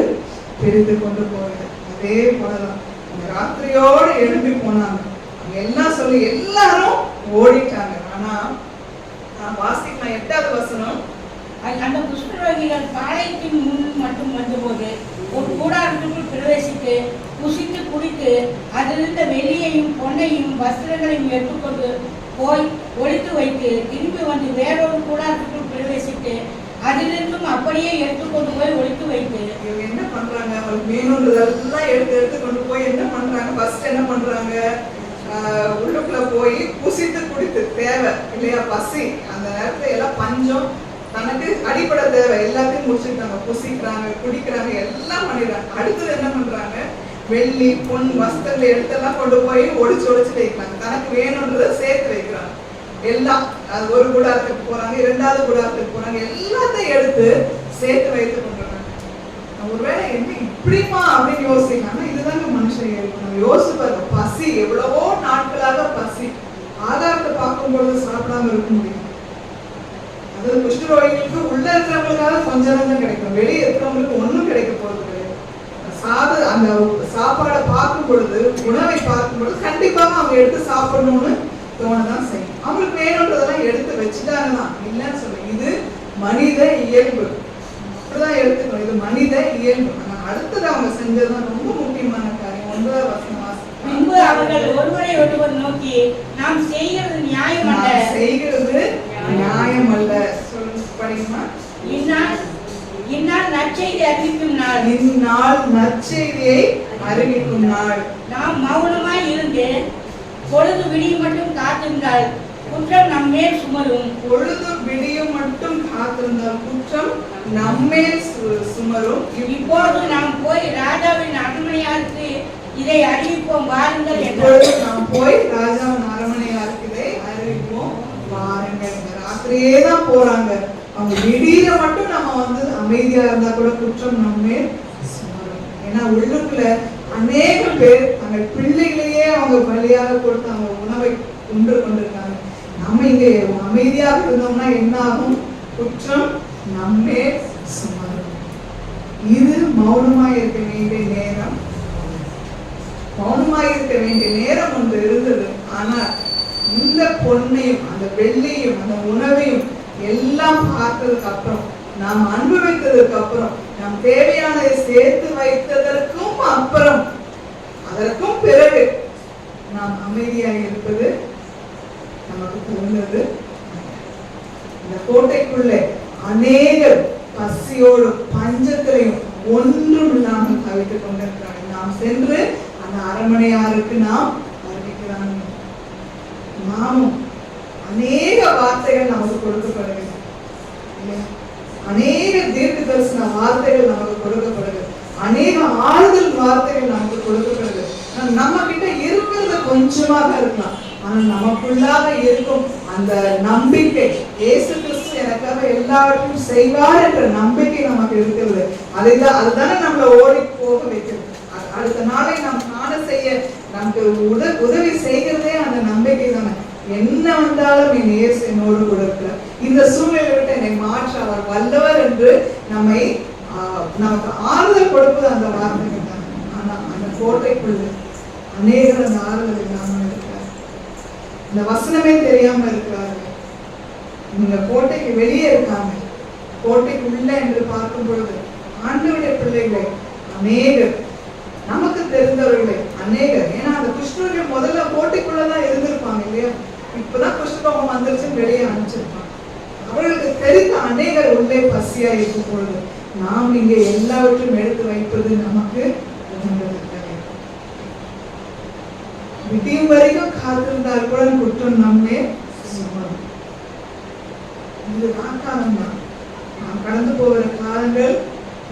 A: பிரித்து கொண்டு போகிறார். அதே போலதான் ராத்திரியோடு எழும்பி போனாங்க. எல்லாம் சொல்லி எல்லாரும் ஓடிட்டாங்க. ஆனா நான் வாசிக்கலாம் 8வது வசனம்.
D: அந்த குஷ்டரோகிகள் பாளையத்தின் முன் மட்டும் வந்தபோது ஒரு கூடாரத்துக்குள் பிரவேசித்து புசித்து குடித்து அதிலிருந்த வெள்ளியையும் பொன்னையும் வஸ்திரங்களையும் எடுத்துக்கொண்டு போய் ஒழித்து வைத்து திரும்பி வந்து வேறொரு கூடாரத்துக்குள் பிரவேசித்து அதிலிருந்தும் அப்படியே எடுத்துக்கொண்டு போய் ஒழித்து வைத்து
A: இவங்க என்ன பண்றாங்க? அவங்களுக்கு வேணும்ன்றதெல்லாம் எடுத்து கொண்டு போய் என்ன பண்றாங்க? ஃபர்ஸ்ட் என்ன பண்றாங்க? உள்ளுக்குள்ள போய் புசித்து குடித்து தேவை இல்லையா, பசி அந்த நேரத்துல எல்லாம் பஞ்சம், தனக்கு அடிப்படை தேவை எல்லாத்தையும் முடிச்சுட்டாங்க. புசிக்கிறாங்க, குடிக்கிறாங்க, எல்லாம் பண்ணிடுறாங்க. அடுத்தது என்ன பண்றாங்க? வெள்ளி பொன் வஸ்திரங்களை எடுத்தெல்லாம் கொண்டு போய் ஒடிச்சு வைக்கிறாங்க. தனக்கு வேணும்ன்றத சேர்த்து வைக்கிறாங்க. எல்லாம் அது ஒரு கூடாரத்துக்கு போறாங்க, 2வது கூடாரத்துக்கு போறாங்க, எல்லாத்தையும் எடுத்து சேர்த்து வைத்து கொண்டுறாங்க. ஒருவேளை என்ன இப்படிமா அப்படின்னு யோசிக்காங்க. இதுதாங்க மனுஷன் இருக்கணும். யோசிப்பாரு, பசி எவ்வளவோ நாட்களாக பசி, ஆதாரத்தை பார்க்கும்பொழுது சாப்பிடாம இருக்க முடியும். அது குஷ்டரோகிகளுக்கு உள்ள இருக்கிறவங்களுக்காக கொஞ்சம் தான் கிடைக்கும், வெளியே இருக்கிறவங்களுக்கு ஒன்றும் கிடைக்க போறது கிடையாது. அந்த சாப்பாடை பார்க்கும் பொழுது, உணவை பார்க்கும் பொழுது கண்டிப்பாக அவங்க எடுத்து சாப்பிடணும்னு தோணதான் செய்யும். அவங்களுக்கு வேணும்ன்றதெல்லாம் எடுத்து வச்சுட்டாங்கதான் இல்லைன்னு சொல்லுங்க. இது மனித இயல்பு, அப்படிதான் எடுத்துக்கணும். இது மனித இயல்பு. ஆனா அடுத்தது அவங்க செஞ்சதுதான் ரொம்ப முக்கியமான காரியம். 9வது வசனம் வாசிக்கிறோம்.
D: பின்பு அவர்கள் ஒருவரை ஒருவர் நோக்கி, நாம் செய்கிறது நியாயம் அல்ல,
A: செய்கிறது நியாயம் அல்ல. சொல்லுங்க, படிக்குமா?
D: இந்நாள் நற்செய்தி அறிவிக்கும் நாள்,
A: இந்நாள் நற்செய்தியை அறிவிக்கும் நாள்.
D: நாம் மௌனமாய் இருந்து பொழுது விடியும் மட்டும் காத்திருந்தால் குற்றம் நம்மேல் சுமரும்.
A: பொழுது விடியும் மட்டும் காத்திருந்தால் குற்றம் நம்மேல் சுமரும்.
D: இப்போது நாம் போய் ராஜாவின் அரண்மனையாருக்கு இதை அறிவிப்போம் வாருங்கள்
A: என்றார். நாம் போய் ராஜாவின் அரண்மனையாருக்கு இதை அறிவிப்போம் வாருங்கள். ராத்திரியே தான் போறாங்க. அவங்க விடிய மட்டும் நம்ம அமைதியா இருந்தா கூட குற்றம் நம்மே சுமரும். ஏன்னா உள்ளுக்குள்ள அநேக பேர் அந்த பிள்ளைகளையே அவங்க பலியாக கொடுத்து அவங்க உணவை உண்டு கொண்டிருக்காங்க. நம்ம இங்கே அமைதியாக இருந்தோம்னா என்ன ஆகும்? குற்றம் நம்மே சுமரும். இது மௌனமாய் இருக்க வேண்டிய நேரம். மௌனமாய் இருக்க வேண்டிய நேரம் ஒன்று இருந்தது. ஆனால் இந்த பொன்னையும் அந்த வெள்ளையும் அந்த உணவையும் எல்லாம் பார்த்ததுக்கு அப்புறம், நாம் அனுபவித்ததற்கு அப்புறம், நாம் தேவையானதை சேர்த்து வைத்ததற்கும் அப்புறம், அதற்கும் பிறகு நாம் அமைதியாக இருப்பது நமக்கு தோன்றது. இந்த கோட்டைக்குள்ளே அநேகர் பசியோடு பஞ்சத்திலையும் ஒன்றும் இல்லாமல் தவித்துக் கொண்டிருக்கிறார்கள். நாம் சென்று அந்த அரண்மனையாருக்கு நாம் அறிவிக்கிறாங்க. நாமும் அநேக வார்த்தைகள் நமக்கு கொடுக்கப்படுகிறது, அநேக தீர்க்க தரிசன வார்த்தைகள் நமக்கு கொடுக்கப்படுகிறது, அநேக ஆறுதல் வார்த்தைகள் நமக்கு கொடுக்கப்படுகிறது. நம்ம கிட்ட இருக்கிறது கொஞ்சமாக இருக்கலாம், ஆனால் நமக்குள்ளாக இருக்கும் அந்த நம்பிக்கை, இயேசு கிறிஸ்து எனக்காக எல்லாவற்றையும் செய்வார் என்ற நம்பிக்கை நமக்கு இருக்கிறது. அதுதானே நம்மளை ஓடி போக வைக்கிறது. அடுத்த நாளை நாம் காண செய்ய நமக்கு உதவி செய்கிறதே அந்த நம்பிக்கை தானே. என்ன வந்தாலும் என் இயேசு என்னோடு கூட இருக்கிறார், இந்த சூழ்நிலை விட்டு என்னை மாற்ற அவர் வல்லவர் என்று நமக்கு ஆறுதல் கொடுப்பது அந்த வார்த்தைகள் தான். ஆனா அந்த கோட்டைக்குள்ள அநேகர் அந்த ஆறுதல் இல்லாமல் இருக்கிறார், இந்த வசனமே தெரியாம இருக்கிறார்கள். நீங்க கோட்டைக்கு வெளியே இருக்காங்க, கோட்டைக்குள்ள என்று பார்க்கும் பொழுது ஆண்டவருடைய பிள்ளைகளை அநேகர், நமக்கு தெரிந்தவர்களே அநேகர். ஏன்னா அந்த கிருஷ்ணர்கள் முதல்ல கோட்டைக்குள்ளதான் இருந்திருப்பாங்க இல்லையா, இப்பதான் கிருஷ்ணபகம் வந்துருச்சுன்னு வெளியே அனுப்பிச்சிருப்பாங்க. அவர்களுக்கு தெரிந்த அநேகர் உள்ளே பசியா இருக்கும் பொழுது நாம் இங்கே எல்லாவற்றையும் எடுத்து வைப்பது நமக்கு விடியும் வரைக்கும் காத்திருந்தால் கூட குற்றம் நம்மே சுமரும். இது நாட்காலம் தான், நாம் கடந்து போகிற காலங்கள்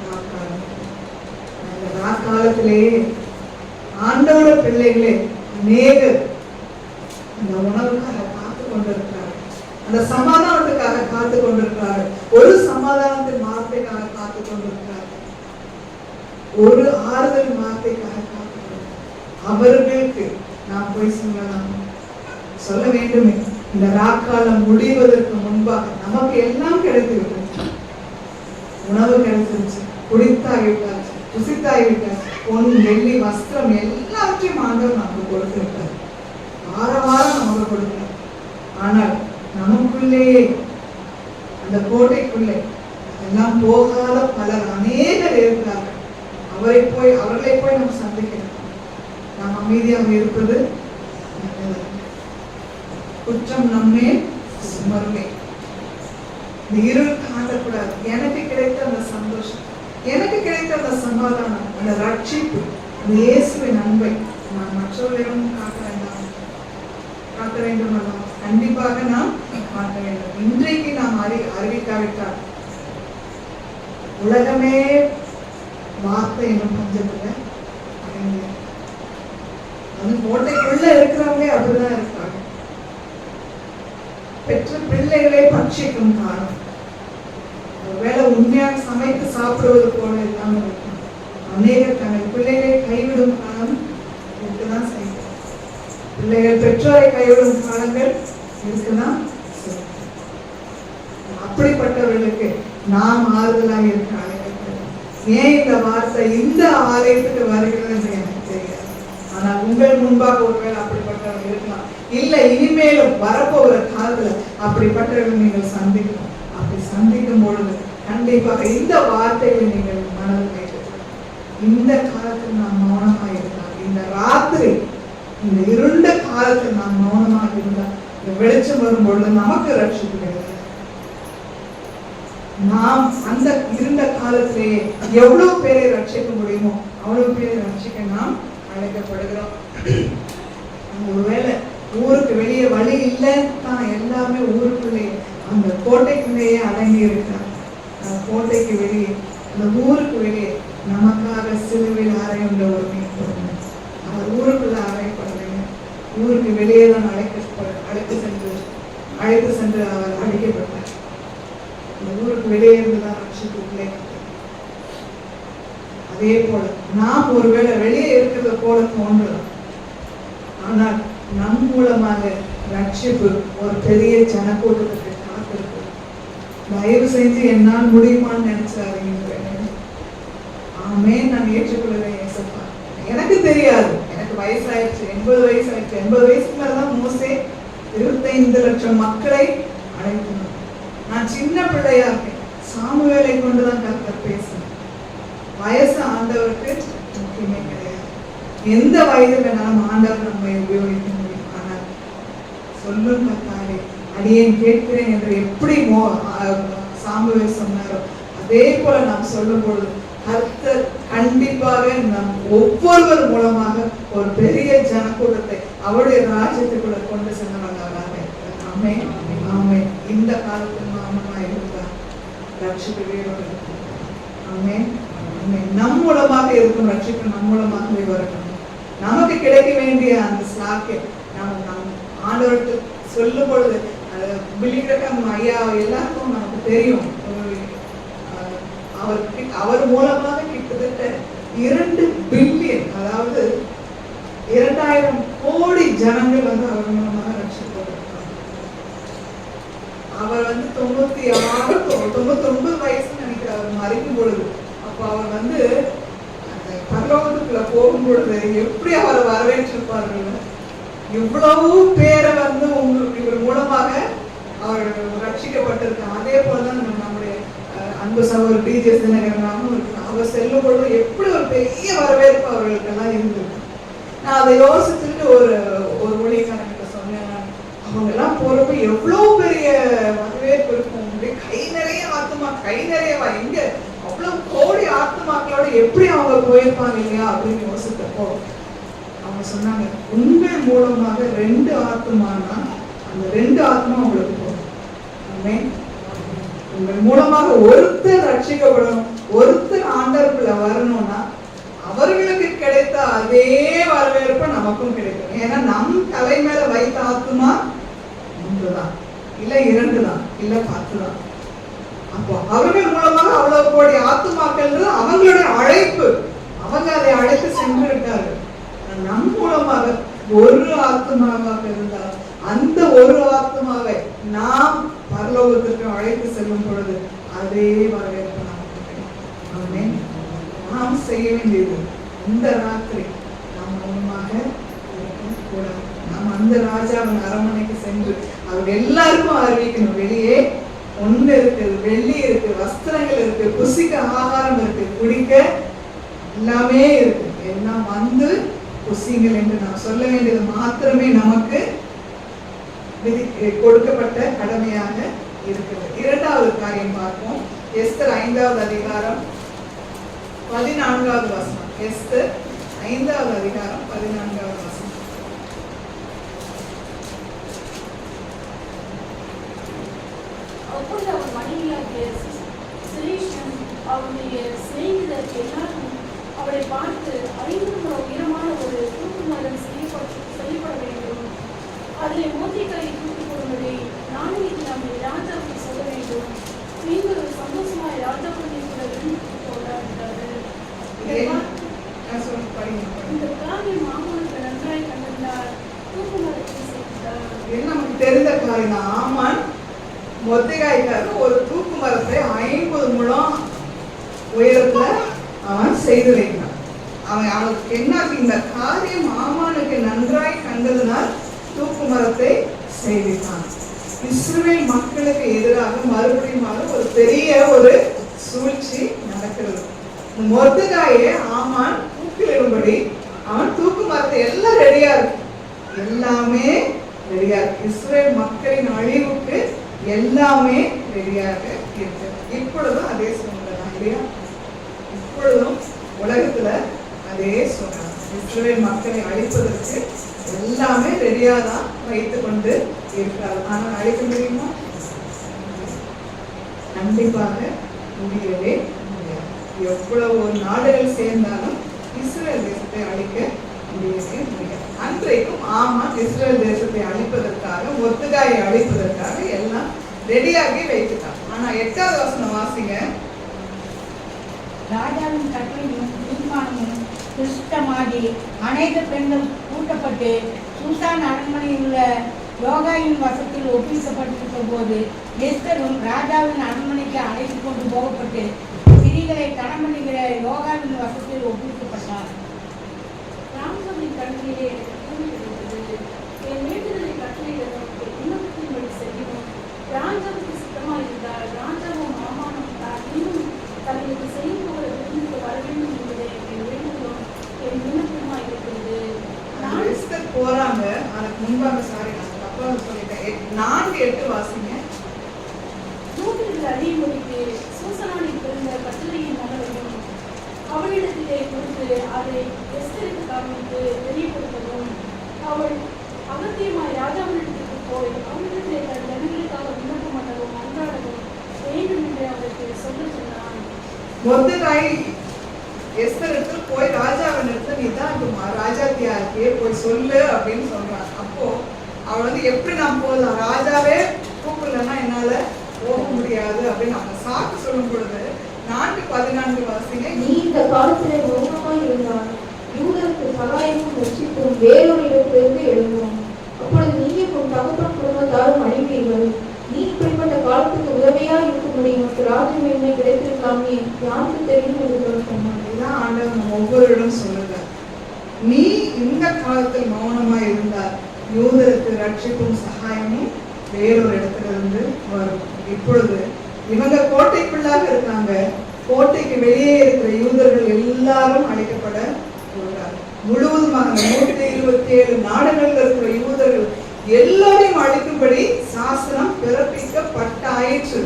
A: நாட்காலம். அந்த நாட்காலத்திலேயே ஆண்டவர பிள்ளைகளே அநேகர் இந்த உணவுக்காக காத்து கொண்டிருக்கிறார்கள், அந்த சமாதானத்துக்காக காத்து கொண்டிருக்கிறார்கள், ஒரு சமாதானத்தின் வார்த்தைக்காக காத்து கொண்டிருக்கிறார்கள், ஒரு ஆறுதல் வார்த்தைக்காக காத்து கொண்டிருக்கிறார்கள். அவர்களுக்கு நாம் போய் சொல்ல வேண்டுமே, இந்த ராக்காலம் முடிவதற்கு முன்பாக நமக்கு எல்லாம் கிடைத்துவிட்டது. உணவு கிடைச்சிருச்சு, குடித்தாகிவிட்டாச்சு, ருசித்தாகிவிட்டாச்சு, பொன் வெள்ளி வஸ்திரம் எல்லாவற்றையும் ஆண்டவர் நமக்கு கொடுத்திருக்கிறார், வாரம் நமக்கு கொடுக்கிறார். ஆனால் நமக்குள்ளேயே அந்த கோட்டைக்குள்ளே எல்லாம் போகாத பலர் அநேகர் இருக்கிறார்கள். அவர்களை போய் நாம் சந்திக்கிறோம். நாம் அமைதியாக இருப்பது குற்றம் நம்மே சுமருமே. இந்த இருள் காண்டக்கூடாது. எனக்கு கிடைத்த அந்த சந்தோஷம், எனக்கு கிடைத்த அந்த சமாதானம், அந்த ரட்சிப்பு, அந்த இயேசுவின் அன்பை நான் மற்றவர்களிடம் காட்ட வேண்டும் அல்லவா? கண்டிப்பாக நாம் காட்ட வேண்டும். இன்றைக்கு நாம் அறிவிக்காவிட்டால் உலகமே வார்த்தை என்னும் பஞ்சத்துல அது கோட்டைக்குள்ள இருக்கிறவங்களே அப்படிதான் இருக்காங்க. பெற்ற பிள்ளைகளே பட்சிக்கும் காலம், ஒருவேளை உண்மையாக சமைத்து சாப்பிடுவது போல இல்லாம இருக்கும். அநேகர் தங்கள் பிள்ளைகளை கைவிடும் காலம் இருக்குதான் செய்யும். பிள்ளைகள் பெற்றோரை கைவிடும் காலங்கள் இருக்குதான் செய்யும். அப்படிப்பட்டவர்களுக்கு நாம் ஆறுதலாக இருக்க அழைக்கப்படும். ஏன் இந்த வார்த்தை இந்த ஆலயத்துக்கு வருகிறது என்று எனக்கு தெரியாது. ஆனால் உங்கள் முன்பாக ஒருவேளை அப்படிப்பட்டவர்கள் இருக்கலாம், இல்லை இனிமேலும் வரப்போகிற காலத்துல அப்படிப்பட்டவர்கள் நீங்கள் சந்திக்கலாம். அப்படி சந்திக்கும் பொழுது கண்டிப்பாக இந்த வார்த்தைகளை நீங்கள் மனதில் வைக்கலாம். இந்த காலத்தில் நாம் மௌனமாக இருந்தால், இந்த ராத்திரி இந்த இருண்ட காலத்தில் நாம் மௌனமாக இருந்தால், இந்த வெளிச்சம் வரும் பொழுது நமக்கு ரட்சிப்பு கிடையாது. நாம் அந்த இருண்ட காலத்திலேயே எவ்வளவு பேரை ரட்சிக்க முடியுமோ அவ்வளவு பேரை ரட்சிக்க நாம் அழைக்கப்படுகிறோம். ஒருவேளை ஊருக்கு வெளியே வழி இல்லை தான், எல்லாமே ஊருக்குள்ளேயே அந்த கோட்டைக்குள்ளேயே அடங்கி இருக்கிறார். கோட்டைக்கு வெளியே, அந்த ஊருக்கு வெளியே நமக்காக சிலுவையில் அறையுண்ட ஒரு மீட்பர் அவர் ஊருக்குள்ள அறையப்படவில்லை, ஊருக்கு வெளியே தான் அழைத்து சென்று அவர் அழைக்கப்பட்டார். அந்த ஊருக்கு வெளியே இருந்துதான் ரட்சிப்புக்குள்ளே. அதே போல நாம் ஒருவேளை வெளியே இருக்கிறத போல தோன்றலாம், ஆனால் நம் மூலமாக ரட்சிப்பு ஒரு பெரிய ஜனக்கூட்டத்துக்கு காத்திருக்கு. தயவு செஞ்சு என்னால் முடியுமான்னு நினைச்சாதீங்க. ஆமே, நான் ஏற்றுக்கொள்கிறேன் ஏசப்பா. எனக்கு தெரியாது, எனக்கு வயசாயிடுச்சு, 80 வயசாயிடுச்சு. 80 வயசுக்கு மேலதான் மோசே 25 லட்சம் மக்களை அழைக்கணும். நான் சின்ன பிள்ளையா இருக்கேன். சாமுவேலை கொண்டுதான் கர்த்தர் பேசினேன். வயசு ஆண்டவருக்கு முக்கியமே கிடையாது. எந்த வயது வேணாலும் ஆண்டவர் நம்மை உபயோகிக்க முடியும். ஆனால் சொல்லும் கர்த்தாவே அடியேன் கேட்கிறேன் என்று எப்படி சாமுவேல் சொன்னாரோ அதே போல நாம் சொல்லும் பொழுது கர்த்தர் கண்டிப்பாக நம் ஒவ்வொருவர் மூலமாக ஒரு பெரிய ஜனக்கூட்டத்தை அவருடைய ராஜ்யத்துக்குள்ள கொண்டு சென்றவர்களாக. ஆமே ஆமே. இந்த காலத்தில் நாம இருந்தார் ரட்சிப்பு வேறோடு. ஆமே ஆமே. நம் மூலமாக இருக்கும் ரட்சிப்பு நம் மூலமாகவே வரணும். நமக்கு கிடைக்க வேண்டிய அந்த ஸ்லாக்கியம் நம் ஆண்டவருக்கு சொல்லும் பொழுது பிலிகிரகம் ஐயா எல்லாருக்கும் நமக்கு தெரியும். அவர் மூலமாக கிட்டத்தட்ட 2 பில்லியன், அதாவது 2000 கோடி ஜனங்கள் அவர் மூலமாக ரட்சிக்கப்பட்டிருக்காங்க. அவர் 99 வயசு நினைக்கிறார் அவர் மறைக்கும் பொழுது. அப்ப அவர் அந்த பரலோகத்துக்குள்ள போகும் பொழுது எப்படி அவரை வரவேற்றிருப்பார்கள். இவ்வளவு பேரை இவர் மூலமாக அவர் ரட்சிக்கப்பட்டிருக்காங்க. அதே போலதான் நம்முடைய அன்பு சகோதரர் டிஜே தினகரனாகவும் இருக்கு. அவர் செல்லும் பொழுது எப்படி ஒரு பெரிய வரவேற்பு அவர்களுக்கெல்லாம் இருந்திருக்கு. நான் அதை யோசிச்சுட்டு ஒரு ஊழியக்காரங்கிட்ட சொன்னேன், அவங்க எல்லாம் போறப்ப எவ்வளவு பெரிய வரவேற்பு இருக்கும். கை நிறைய ஆத்துமா, கை நிறையவா, எங்க அவ்வளவு கோடி ஆத்துமாக்களோட எப்படி அவங்க போயிருப்பாங்க இல்லையா அப்படின்னு யோசித்தப்போ அவங்க சொன்னாங்க, உங்கள் மூலமாக 2 ஆத்துமானா அந்த 2 ஆத்மா உங்களுக்கு போகும். உங்கள் மூலமாக ஒருத்தர் ரட்சிக்கப்படணும், ஒருத்தர் ஆண்டவருக்குள்ள வரணும்னா அவர்களுக்கு கிடைத்த அதே வரவேற்பு நமக்கும் கிடைக்கும். ஏன்னா நம் தலை மேல வைத்த ஆத்துமா 1 தான், இல்ல 2 தான், இல்ல 10 தான். அப்போ அவர்கள் மூலமாக அவ்வளவு கோடி ஆத்துமாக்கள் அவங்களுடைய அழைப்பு, அவங்க அதை அழைத்து சென்று விட்டார்கள். நம் மூலமாக ஒரு ஆத்துமாவாக இருந்தால் அந்த ஒரு ஆத்துமாவை நாம் பரலோகத்திற்கு அழைத்து செல்லும் பொழுது அதே வரவேற்பு நமக்கு கிடைக்கும். நாம் செய்ய வேண்டியது இந்த ராத்திரி நாம் மௌனமாக இருக்கக்கூடாது. நாம் அந்த ராஜாவின் அரண்மனைக்கு சென்று அவர் எல்லாருக்கும் அறிவிக்கணும், வெளியே ஒன்று இருக்கு, வெள்ளி இருக்கு, வஸ்திரங்கள் இருக்கு, புசிக்க ஆகாரம் இருக்கு, குடிக்க எல்லாமே இருக்கு, எல்லாம் வந்து புசிங்கள் என்று நாம் சொல்ல வேண்டியது மாத்திரமே நமக்கு கொடுக்கப்பட்ட கடமையாக இருக்கிறது. 2வது காரியம் பார்ப்போம். எஸ்தர் 5வது அதிகாரம் 14வது வசனம். எஸ்தர் 5வது அதிகாரம் 14வது வசனம்.
E: அப்பொழுது அவர் மனைவியாகிய சிலேஷன் அவருடைய சிநேகிதர் எல்லாரும் அவளை பார்த்து 5 முழ உயரமான ஒரு தூக்கு மரம் செய்யப்பட வேண்டும், அதிலே மோர்தெகாயை தூக்கி போடும்படி நாளைக்கு நம்மை ராஜாவுக்கு சொல்ல வேண்டும், நீங்கள் சந்தோஷமாய் ராஜாவுடன் கூட விரும்பி போராடுகிறார்கள். இந்த காரியம் ஆமானுக்கு நன்றாய் கண்டிருந்தார், தூக்கு மரத்தை செய்தார்.
A: நமக்கு தெரிந்த காரியம், ஆமான் மொர்தெகாய்க்காக ஒரு தூக்கு மரத்தை 50 முழம் உயரத்துல அவன் செய்து வைத்தான். அவனுக்கு என்ன, இந்த காரியம் ஆமானுக்கு நன்றாய் கண்டதுனால் தூக்கு மரத்தை செய்தான். இஸ்ரவேல் மக்களுக்கு எதிராக மறுபடியும் ஒரு பெரிய ஒரு சூழ்ச்சி நடக்கிறது. மொர்தெகாயை ஆமான் தூக்கிலிடும்படி அவன் தூக்கு மரத்தை எல்லாம் ரெடியா இருக்கு, எல்லாமே ரெடியா இருக்கு. இஸ்ரவேல் மக்களின் அழிவுக்கு எல்லாமே ரெடியாக இருக்கு. இப்பொழுதும் அதே சூழ்நிலை தான் இல்லையா? இப்பொழுதும் உலகத்துல அதே சூழ்நிலை. இஸ்ரவேல் மக்களை அழிப்பதற்கு எல்லாமே ரெடியா தான் வைத்துக் கொண்டு இருக்கிறார். ஆனால் அழிக்க முடியுமா? கண்டிப்பாக முடியவே முடியாது. எவ்வளவு நாடுகள் சேர்ந்தாலும் இஸ்ரவேல் தேசத்தை அழிக்க முடியவே முடியாது. அன்றைக்கும் ஆமான் இஸ்ரவேல் தேசத்தை அழிப்பதற்காக, மொர்தெகாயை அழிப்பதற்காக எல்லாம் ரெடியாகி வைத்துட்டான். ஆனா 8வது வசனம் வாசிங்க.
D: ராஜாவின் கட்டளையும் தீர்மானமும் திருஷ்டமாகி அநேக பெண்கள் கூட்டப்பட்டு சூசான் அரண்மனையில் உள்ள யோகாயின் வசத்தில் ஒப்பிக்கப்பட்டிருந்த போது எஸ்தரும் ராஜாவின் அரண்மனைக்கு அழைத்து கொண்டு போகப்பட்டு ஸ்திரீகளை தனம் பண்ணுகிற யோகாவின் வசத்தில் ஒப்பிக்கப்பட்டார்.
E: ராமசாமியின் கண்களிலே எனக்கு தூய்மை கிடைத்தது. என் வேண்டுதலை கட்டளையிடவும் என் விண்ணப்பத்தின்படி செய்யவும் ராஜாவுக்கு சித்தமாக இருந்தால் ராஜாவும் மாமானும் தான் இன்னும் தங்களுக்கு செய்யும் போகிற விருந்துக்கு வர வேண்டும் என்பதே என் வேண்டுதலும் என் விண்ணப்பமாக இருக்கிறது. நான்
A: எஸ்தர் போறாங்க. அதுக்கு முன்பாக நான் தப்பா சொல்லிட்டேன். 4:8 வாசிங்க.
E: நூற்றில் அதிகமதிக்கு சூசனானில் பிறந்த கட்டளையின் மகளையும் அவளிடத்திலே கொடுத்து அதை எஸ்தருக்கு காண்பித்து தெரியப்படுத்தவும் அவள் அகத்தியமாய் ராஜாவினிடத்திற்கு போய் அவளிடத்திலே தன் ஜனங்களுக்காக விண்ணப்பம் பண்ணவும் அன்றாடவும் வேண்டும் என்று அவருக்கு சொல்ல சொன்னான்.
A: மொர்தெகாய் எஸ்தருக்கு போய் ராஜாவினிடத்துல நீ தான் ராஜாத்தியாருக்கே போய் சொல்லு அப்படின்னு சொல்றான். அப்போ அவள் வந்து எப்படி நான் போகலாம், ராஜாவே கூப்பிடலன்னா என்னால போக முடியாது அப்படின்னு அவங்க சாக்கு சொல்லும் பொழுது 4:14 வாசிங்க.
B: நீ இந்த காலத்திலே மௌனமாய் இருந்தால் யூதருக்கு சகாயமும் ரட்சிப்பும் வேறொரு இடத்திலிருந்து எழுதுவோம். அப்பொழுது நீயும் உன் தகப்பன் குடும்பத்தாரும் அழிவீர்கள். நீ இப்படிப்பட்ட காலத்துக்கு உதவியா இருக்கும்படி உனக்கு ராஜ்யமேன்மை கிடைத்திருக்காமே யாருக்கு தெரியும் என்று சொல்ல சொன்னான்.
A: இதுதான் ஆண்டவர் நம்ம ஒவ்வொருவரும் சொல்லுங்க. நீ இந்த காலத்தில் மௌனமா இருந்தால் யூதருக்கு ரட்சிப்பும் சகாயமும் வேறொரு இடத்துல இருந்து வரும். இப்பொழுது இவங்க கோட்டைக்குள்ளாக இருக்காங்க. கோட்டைக்கு வெளியே இருக்கிற யூதர்கள் எல்லாரும் அழைக்கப்பட போகிறார். முழுவதுமாக 127 நாடுகளில் இருக்கிற யூதர்கள் எல்லாரையும் அழைக்கும்படி சாசனம் பிறப்பிக்கப்பட்டாயிற்று.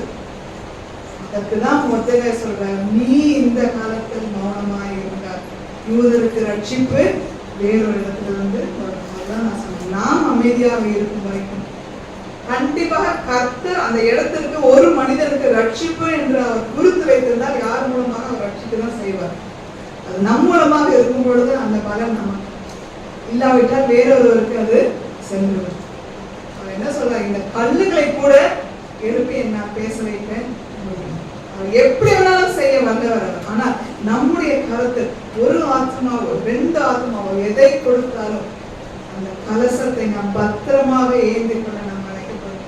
A: அதற்குதான் மொர்தெகாய் சொல்றார், நீ இந்த காலத்தில் மௌனமாய் இருந்தார் யூதருக்கு ரட்சிப்பு வேறொரு இடத்துல இருந்து வரும். அதுதான் நான் சொன்னேன். நாம் அமைதியாக இருக்கும் வரைக்கும் கண்டிப்பாக கர்த்தர் அந்த இடத்திற்கு ஒரு மனிதனுக்கு ரட்சிப்பு என்று அவர் குறித்து வைத்திருந்தால் யார் மூலமாக அவர் ரட்சிப்பு தான் செய்வார். அது நம் மூலமாக இருக்கும் பொழுது அந்த பலன் நமக்கு, இல்லாவிட்டால் வேறொருவருக்கு அது சென்று. அவர் என்ன சொல்றார், இந்த கல்லுகளை கூட எழுப்பி நான் பேச வைப்பேன். அவர் எப்படி வேணாலும் செய்ய வந்தவர். ஆனால் நம்முடைய கருத்து ஒரு ஆத்மாவோ 2 ஆத்மாவோ எதை கொடுத்தாலும் அந்த கலசத்தை நாம் பத்திரமாக ஏந்தி கொள்ள நாம் அழைக்கப்படும்.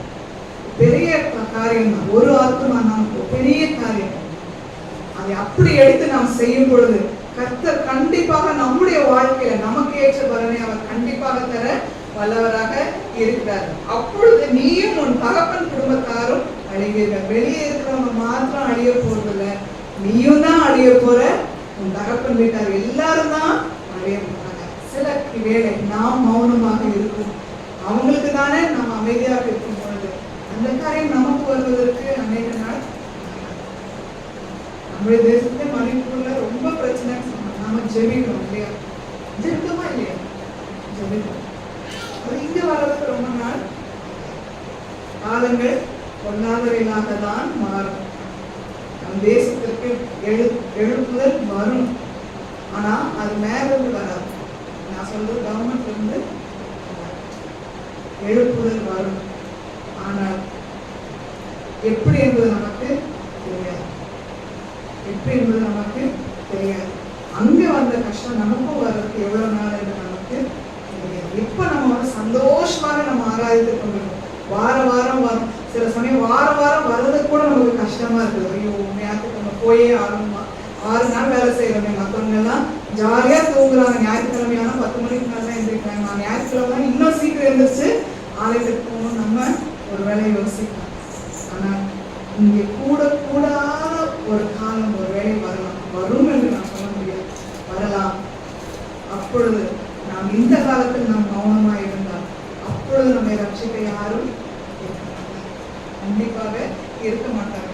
A: பெரிய காரியம் தான். ஒரு ஆத்மா நமக்கு பெரிய காரியம். அதை அப்படி எடுத்து நாம் செய்யும் பொழுது கர்த்தர் கண்டிப்பாக நம்முடைய வாழ்க்கையில நமக்கு ஏற்ற பலனை அவர் கண்டிப்பாக தர வல்லவராக இருக்கிறார். அப்பொழுது நீயும் உன் தகப்பன் குடும்பத்தாரும் அழிவீர்கள். வெளியே இருக்கிறவங்க மாத்திரம் அழிய போறதில்ல, நீயும் தான் அழிய போற, உன் தகப்பன் வீட்டார் எல்லாரும் தான் அழிய போறாங்க. சில வேளை நாம் மௌனமாக இருக்கும், அவங்களுக்கு தானே நாம் அமைதியாக இருக்கும் பொழுது அந்த காரியம் நமக்கு வருவதற்கு அநேக நாள். நம்முடைய தேசத்துல மணிப்பூர்ல ரொம்ப பிரச்சனை சொன்னாங்க. நாம ஜெபிக்கிறோம் இல்லையா, ஜெபிக்கமா இல்லையா, ஜெபிக்கிறோம். அது இங்க வர்றதுக்கு ரொம்ப நாள் காலங்கள் பொல்லாதவையாக தான் மாறும். நம் தேசத்திற்கு எழுப்புதல் வரும், ஆனா அது மேல இருந்து வராது. நான் சொல்றது கவர்மெண்ட்ல இருந்து எழுப்புதல் வரும், ஆனால் எப்படி என்பது நமக்கு தெரியாது. எப்படி என்பது நமக்கு தெரியாது. அங்க வந்த கஷ்டம் நமக்கும் வர்றதுக்கு எவ்வளவு நாள் என்று நமக்கு தெரியாது. இப்ப நம்ம வந்து சந்தோஷமாக நம்ம ஆராய்ந்து கொண்டிருக்கோம். வாரம் வரும். சில சமயம் வாரம் வர்றது கூட நமக்கு கஷ்டமா இருக்குது. ஐயோ ஞாயிற்றுக்கிழமை போயே 6 நாள் வேலை செய்யறோமே. மற்றவங்க எல்லாம் ஜாலியா தூங்குறாங்க. ஞாயிற்றுக்கிழமையான 10 மணிக்கு மேலே எழுந்திருக்காங்க. நான் ஞாயிற்றுக்கிழமை இன்னும் சீக்கிரம் எழுந்திரிச்சு ஆலயத்துக்கு போகணும் நம்ம ஒரு வேலையை யோசிக்கலாம். ஆனால் இங்கே கூடாத ஒரு காலம் ஒரு வேலை வரும் என்று நான் சொல்ல முடியாது. வரலாம். அப்பொழுது நாம் இந்த காலத்தில் நாம் மௌனமாக இருந்தால் அப்பொழுது நம்மை ரட்சிக்க யாரும் கண்டிப்பாக இருக்க மாட்டாங்க.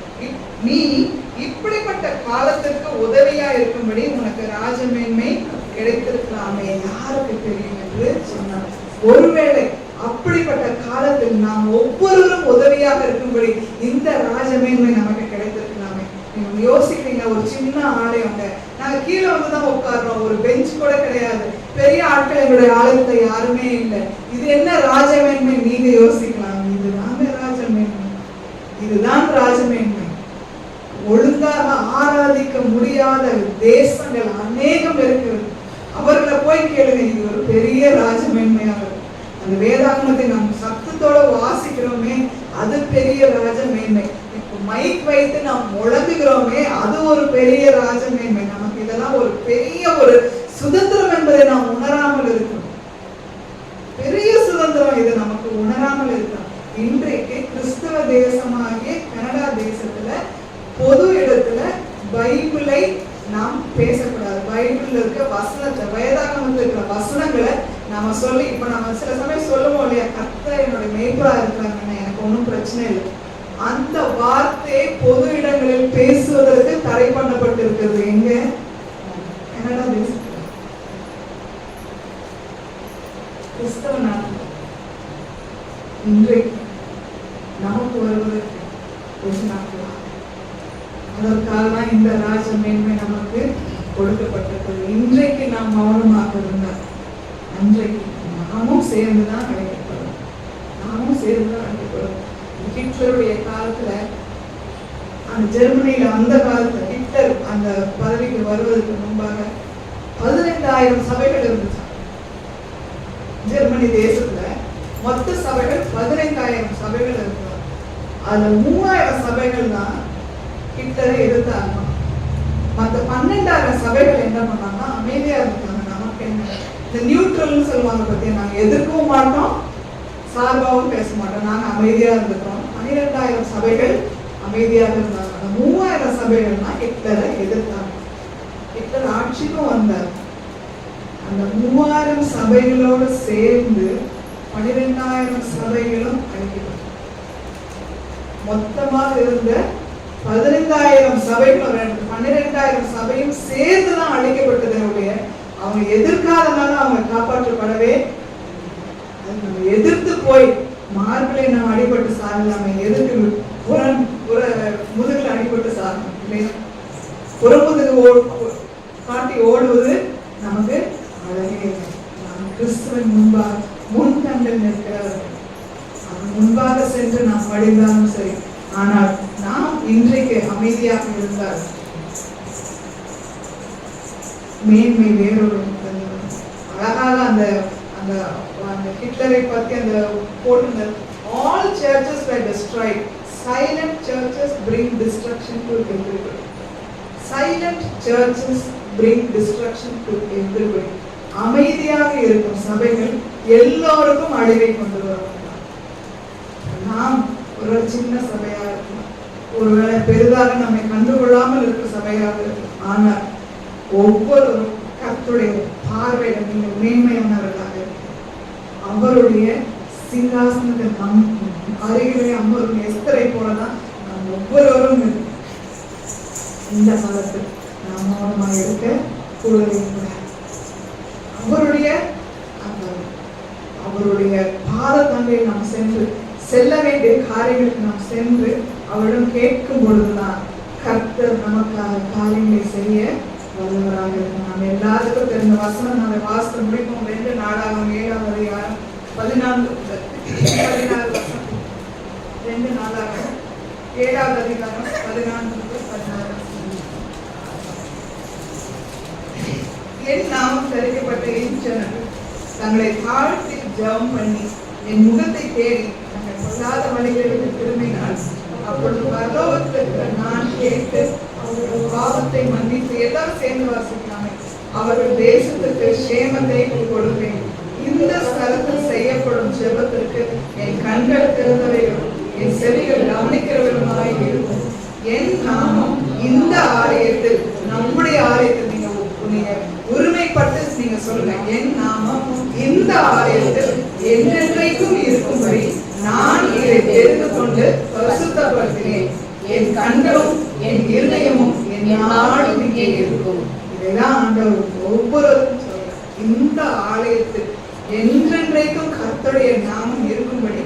A: நீ இப்படிப்பட்ட காலத்திற்கு உதவியா இருக்கும்படி உனக்கு ராஜமேன்மை கிடைத்திருக்கலாமே, யாருக்கு தெரியும் என்று சொன்னார். ஒருவேளை அப்படிப்பட்ட காலத்தில் நாம் ஒவ்வொருவரும் உதவியாக இருக்கும்படி இந்த ராஜமேன்மை நமக்கு கிடைத்திருக்கலாமே. நீங்க யோசிக்கிறீங்க, ஒரு சின்ன ஆலயம், நாங்க கீழே வந்துதான் உட்கார்றோம், ஒரு பெஞ்ச் கூட கிடையாது, பெரிய ஆட்கள் எங்களுடைய ஆலயத்தை யாருமே இல்லை, இது என்ன ராஜமேன்மை? நீங்க யோசிக்கலாம். இதுதான் ராஜமேன்மை, இதுதான் ராஜமேன்மை. ஒழுங்காக ஆராதிக்க முடியாத தேசங்கள் அநேகம் இருக்கிறது. அவர்களை போய் கேளுங்க, இது ஒரு பெரிய ராஜமேன்மையாக. பெரிய ராஜ மேன்மை. இப்போ மைக் வைத்து நாம் முழங்குகிறோமே, அது ஒரு பெரிய ராஜ மேன்மை. நமக்கு இதெல்லாம் ஒரு பெரிய ஒரு சுதந்திரம் என்பதை நாம் உணராமல் இருக்கணும். பெரிய சுதந்திரம் இது நமக்கு உணராமல் இருக்கணும். இன்றைக்கு கிறிஸ்தவ தேசமாகிய கனடா தேசத்துல பொது இடத்துல பைபிளை நாம் பேசக்கூடாது. பைபிள்ல இருக்க வசனத்தை, வேதாகமத்தில் இருக்கிற வசனங்களை நாம சொல்லி, இப்ப நம்ம சில சமயம் சொல்லுவோம் இல்லையா, கர்த்தர் என்னுடைய மேய்ப்பரா இருக்கிறாங்கன்னா எனக்கு ஒன்றும் பிரச்சனை இல்லை. அந்த வார்த்தையை பொது இடங்களில் பேசுவதற்கு தடை பண்ணப்பட்டிருக்கிறது. எங்க? கனடா தேசத்துல, கிறிஸ்தவ நாட்டில். இன்றைக்கு நமக்கு வருவதற்கு ஒரு நாட்கள், அதற்காக தான் இந்த ராஜ மேன்மை நமக்கு கொடுக்கப்பட்டது. இன்றைக்கு நாம் மௌனமாக இருந்தால் அன்றைக்கு நாமும் சேர்ந்துதான் அழைக்கப்படும். நாமும் சேர்ந்துதான் அழைக்கப்படும். ஹிட்லருடைய காலத்துல, அந்த ஜெர்மனியில அந்த காலத்துல ஹிட்லர் அந்த பதவிக்கு வருவதற்கு முன்பாக 15,000 சபைகள் இருந்துச்சு. ஜெர்மனி தேசத்துல மொத்த சபைகள் 15,000 சபைகள் இருந்தாங்க. அதுல 3,000 சபைகள் தான் ஹிட்லரை எதிர்த்தாங்க. மற்ற 12,000 சபைகள் என்ன பண்ணாங்கன்னா அமைதியா இருந்தாங்க. நமக்கு என்ன, இந்த நியூட்ரல்னு சொல்லுவாங்க பத்தி, நாங்க எதிர்க்கவும் மாட்டோம், சார்பாகவும் பேச மாட்டோம், நாங்க அமைதியா இருந்துட்டோம். 12,000 சபைகள் அமைதியாக இருந்தாங்க. அந்த 3,000 சபைகள் தான் ஹிட்லரை எதிர்த்தாங்க. ஹிட்லர் ஆட்சிக்கும் வந்தார். அந்த 3,000 சபைகளோடு சேர்ந்து 12,000 சபைகளும் அழிக்கப்பட்டது. மொத்தமாக இருந்த 15,000 சபைகளும் 12,000 சபையும் சேர்ந்துதான் அழிக்கப்பட்டதனுடைய, அவங்க எதிர்க்காதனால அவங்க காப்பாற்றப்படவே. நம்ம எதிர்த்து போய் மார்பிளை நாம் அடிபட்டு சாகலாமே, எதிர்த்து முதுகில் அடிபட்டு சாகணும் இல்லையா? புறமுதுகு காட்டி ஓடுவது நமக்கு அழகே. நாம் கிறிஸ்துவின் முன்பாக முன்கண்டில் நிற்கிறவர்கள், அவன் முன்பாக சென்று நாம் படிந்தாலும் சரி. ஆனால் நாம் இன்றைக்கு அமைதியாக இருந்தால் மேன்மை வேறொரு. அழகாக அந்த அந்த அந்த ஹிட்லரை பத்தி அந்த போட்டு, all churches were destroyed. Silent churches bring destruction to everybody. Silent churches bring destruction to everybody. அமைதியாக இருக்கும் சபைகள் எல்லோருக்கும் அழிவை கொண்டு வரும். நாம் ஒரு சின்ன சபையாக இருக்கலாம், ஒருவேளை பெரிதாக நம்மை கண்டுகொள்ளாமல் இருக்கிற சபையாக இருக்கும். ஆனால் ஒவ்வொருவரும் கர்த்தருடைய பார்வையில நீங்கள் மேன்மையானவர்களாக இருக்கும். அவருடைய சிங்காசனத்தின் அருகிலே அமரும் எஸ்தரை போலதான் நாம் ஒவ்வொருவரும் இருக்கும். இந்த காலத்தில் நாம் மௌனமாக இருக்க கூடவே கூடாது. அவருடைய பாதத்தண்டை நாம் சென்று, செல்ல வேண்டிய காரியங்களுக்கு நாம் சென்று அவரிடம் கேட்கும் பொழுதுதான் கர்த்தர் நமக்காக காரியங்களை செய்ய வல்லவராக இருக்கும். நாம் எல்லாத்துக்கும் தெரிந்த வசனம் நம்ம வாசித்து முடிப்போம். 2 நாளாகும் 7ஆம் அதிகாரம் 14-16 வசனம். 2 நாளாகும் 7ஆவது அதிகாரம் 14-16. என் நாமம் தரிக்கப்பட்ட என் ஜனங்கள் தங்களை தாழ்த்தி ஜெபம் பண்ணி என் முகத்தை தேடி தங்கள் பொல்லாத வழிகளுக்கு திரும்பினால், அப்பொழுது பரலோகத்தில் இருக்கிற நான் கேட்டு அவர்கள் பாவத்தை மன்னித்து, எல்லாரும் சேர்ந்து வாசிக்கலாமே, அவர்கள் தேசத்துக்கு சேமத்தை கொடுப்பேன். இந்த ஸ்தலத்தில் செய்யப்படும் ஜெபத்திற்கு என் கண்கள் திறந்தவைகளும் என் செவிகள் கவனிக்கிறவர்களுமாய் இருக்கும். என் நாமம் இந்த ஆலயத்தில், நம்முடைய ஆலயத்தில் நீங்க உரிமைப்பட்டு நீங்க சொல்லுங்க, என் நாமம் இந்த ஆலயத்தில் என்றென்றைக்கும் இருக்கும்படி நான் இதை தெரிந்து கொண்டு பரிசுத்தப்படுத்தினேன். என் கண்களும் என் இருதயமும் என் நாளும் இங்கே இருக்கும். இதெல்லாம் ஆண்டவர் ஒவ்வொருவரும் சொல்றார். இந்த ஆலயத்தில் என்றென்றைக்கும் கர்த்தருடைய நாமம் இருக்கும்படி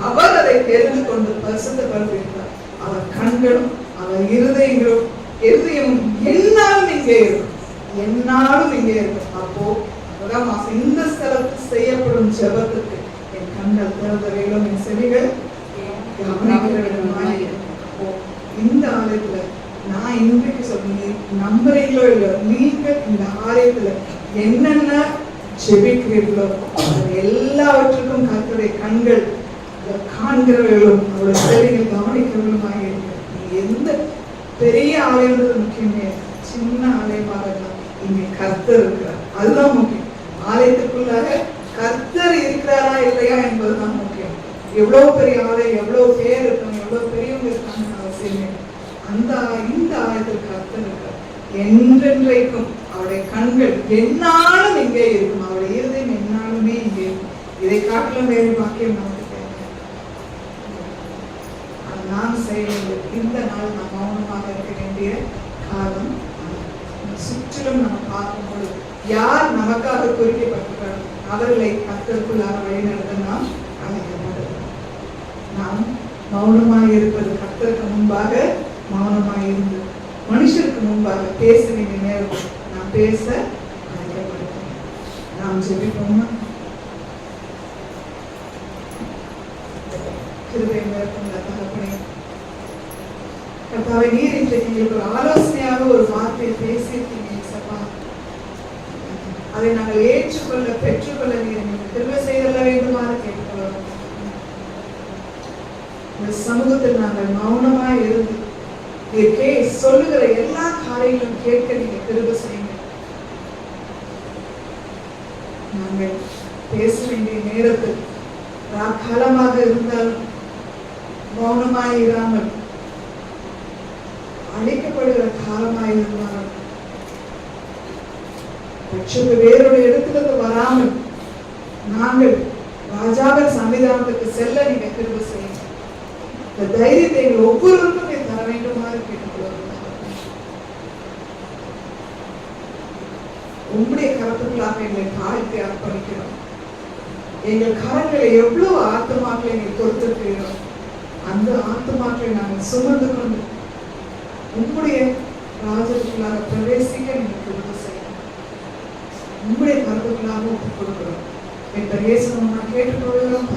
A: அவர் அதை தெரிந்து கொண்டு பரிசுத்தப்படுத்தினார். அவர் கண்களும் அவர் இருதயமும் என்னாலும் இங்கே இருக்கும், என்னாலும் இங்கே இருக்கும். அப்போ இந்த ஸ்தலத்தில் செய்யப்படும் ஜெபத்துக்கு என் கண்கள் திறந்தவைகளும் என் செவிகள் கவனிக்கிறவர்களுமாய் இருக்கும். அப்போ இந்த ஆலயத்துல நான் இன்றைக்கு சொன்னீங்க, நம்புறீங்களோ இல்லையோ, நீங்க இந்த ஆலயத்துல என்னென்ன ஜெபிக்கிறீர்களோ எல்லாவற்றுக்கும் கர்த்தருடைய கண்கள் காண்கிறவர்களும் அவருடைய சேவையை கவனிக்கிறவர்களுமாக இருக்கிறார். நீ எந்த பெரிய ஆலயம்ன்றது முக்கியமே, சின்ன ஆலயமாக இருந்தால் இங்கே கர்த்தர் இருக்கிறார், அதுதான் முக்கியம். ஆலயத்துக்குள்ளாக கர்த்தர் இருக்கிறாரா இல்லையா என்பதுதான் முக்கியம். எவ்வளவு பெரிய ஆலயம், எவ்வளவு பேர் இருக்கணும், எவ்வளவு பெரியவங்க இருக்காங்கன்னு அவசியமே. இந்த ஆலயத்தில் கர்த்தர் இருக்கிறார். என்றென்றைக்கும் அவருடைய கண்கள் என்னாலும் இங்கே இருக்கும், அவருடைய இருதயம் என்னாலுமே இங்கே இருக்கும். இதை காட்டிலும் வேறு வாக்கியம் நமக்கு தேவை. நாம் செய்ய இந்த நாள் நாம் மௌனமாக இருக்க வேண்டிய காலம். சுற்றிலும் நம்ம பார்க்கும்போது யார் நமக்காக குறிக்கப்பட்டிருக்கிறார் அவர்களை கர்த்தருக்குள்ளாக வழிநடத்த நாம் அழைக்கப்படுகிறோம். நாம் மௌனமாக இருப்பது, கர்த்தருக்கு முன்பாக மௌனமாக இருந்து மனுஷருக்கு முன்பாக பேச வேண்டிய நேரம் நாம் பேச அழைக்கப்படுகிறோம். நாம் ஜெபிப்போமா? கிருபை மேற்கொண்ட தகப்பனே, கர்த்தாவே, நீர் இன்றைக்கு எங்களுக்கு ஒரு ஆலோசனையாக ஒரு வார்த்தையை பேசியிருக்கீங்க. அதை நாங்கள் ஏற்றுக்கொள்ள பெற்றுக்கொள்ள நீர் எங்களுக்கு திரும்ப செய்தல்ல வேண்டுமாறு கேட்டுக்கொள்கிறோம். இந்த சமூகத்தில் நாங்கள் மௌனமாய் இருந்து சொல்லுகிற எல்லா காரியங்களும் கேட்க நீங்க திரும்ப செய்யுங்க. நாங்கள் பேச வேண்டிய நேரத்தில் காலமாக இருந்தாலும் மௌனமாய் இராமல், அழைக்கப்படுகிற காலமாய் இருந்தாலும் வேறொரு இடத்திலிருந்து வராமல் நாங்கள் ராஜாவின் சன்னிதானத்துக்கு செல்ல நீங்க திரும்ப செய்யுங்க. இந்த தைரியத்தை எங்கள் ஒவ்வொருவருக்கும் நீ தர வேண்டுமாறு கேட்டுக்கொள்கிறோம். உங்களுடைய கருத்துக்களாக எங்களை தாழ்த்தி அர்ப்பணிக்கிறோம். எங்கள் கரங்களை எவ்வளவு ஆத்மாக்களை நீ கொடுத்திருக்கிறீரோ அந்த ஆத்மாக்களை நாங்கள் சுமந்து கொண்டு உங்களுடைய ராஜத்துக்குள்ளாக பிரவேசிக்க நீங்க திரும்ப செய்யணும். உங்களுடைய கருத்துக்களாக ஒப்புக் கொடுக்கிறோம். என் இயேசுவை நான் கேட்டுக்கொள்கிறோம்.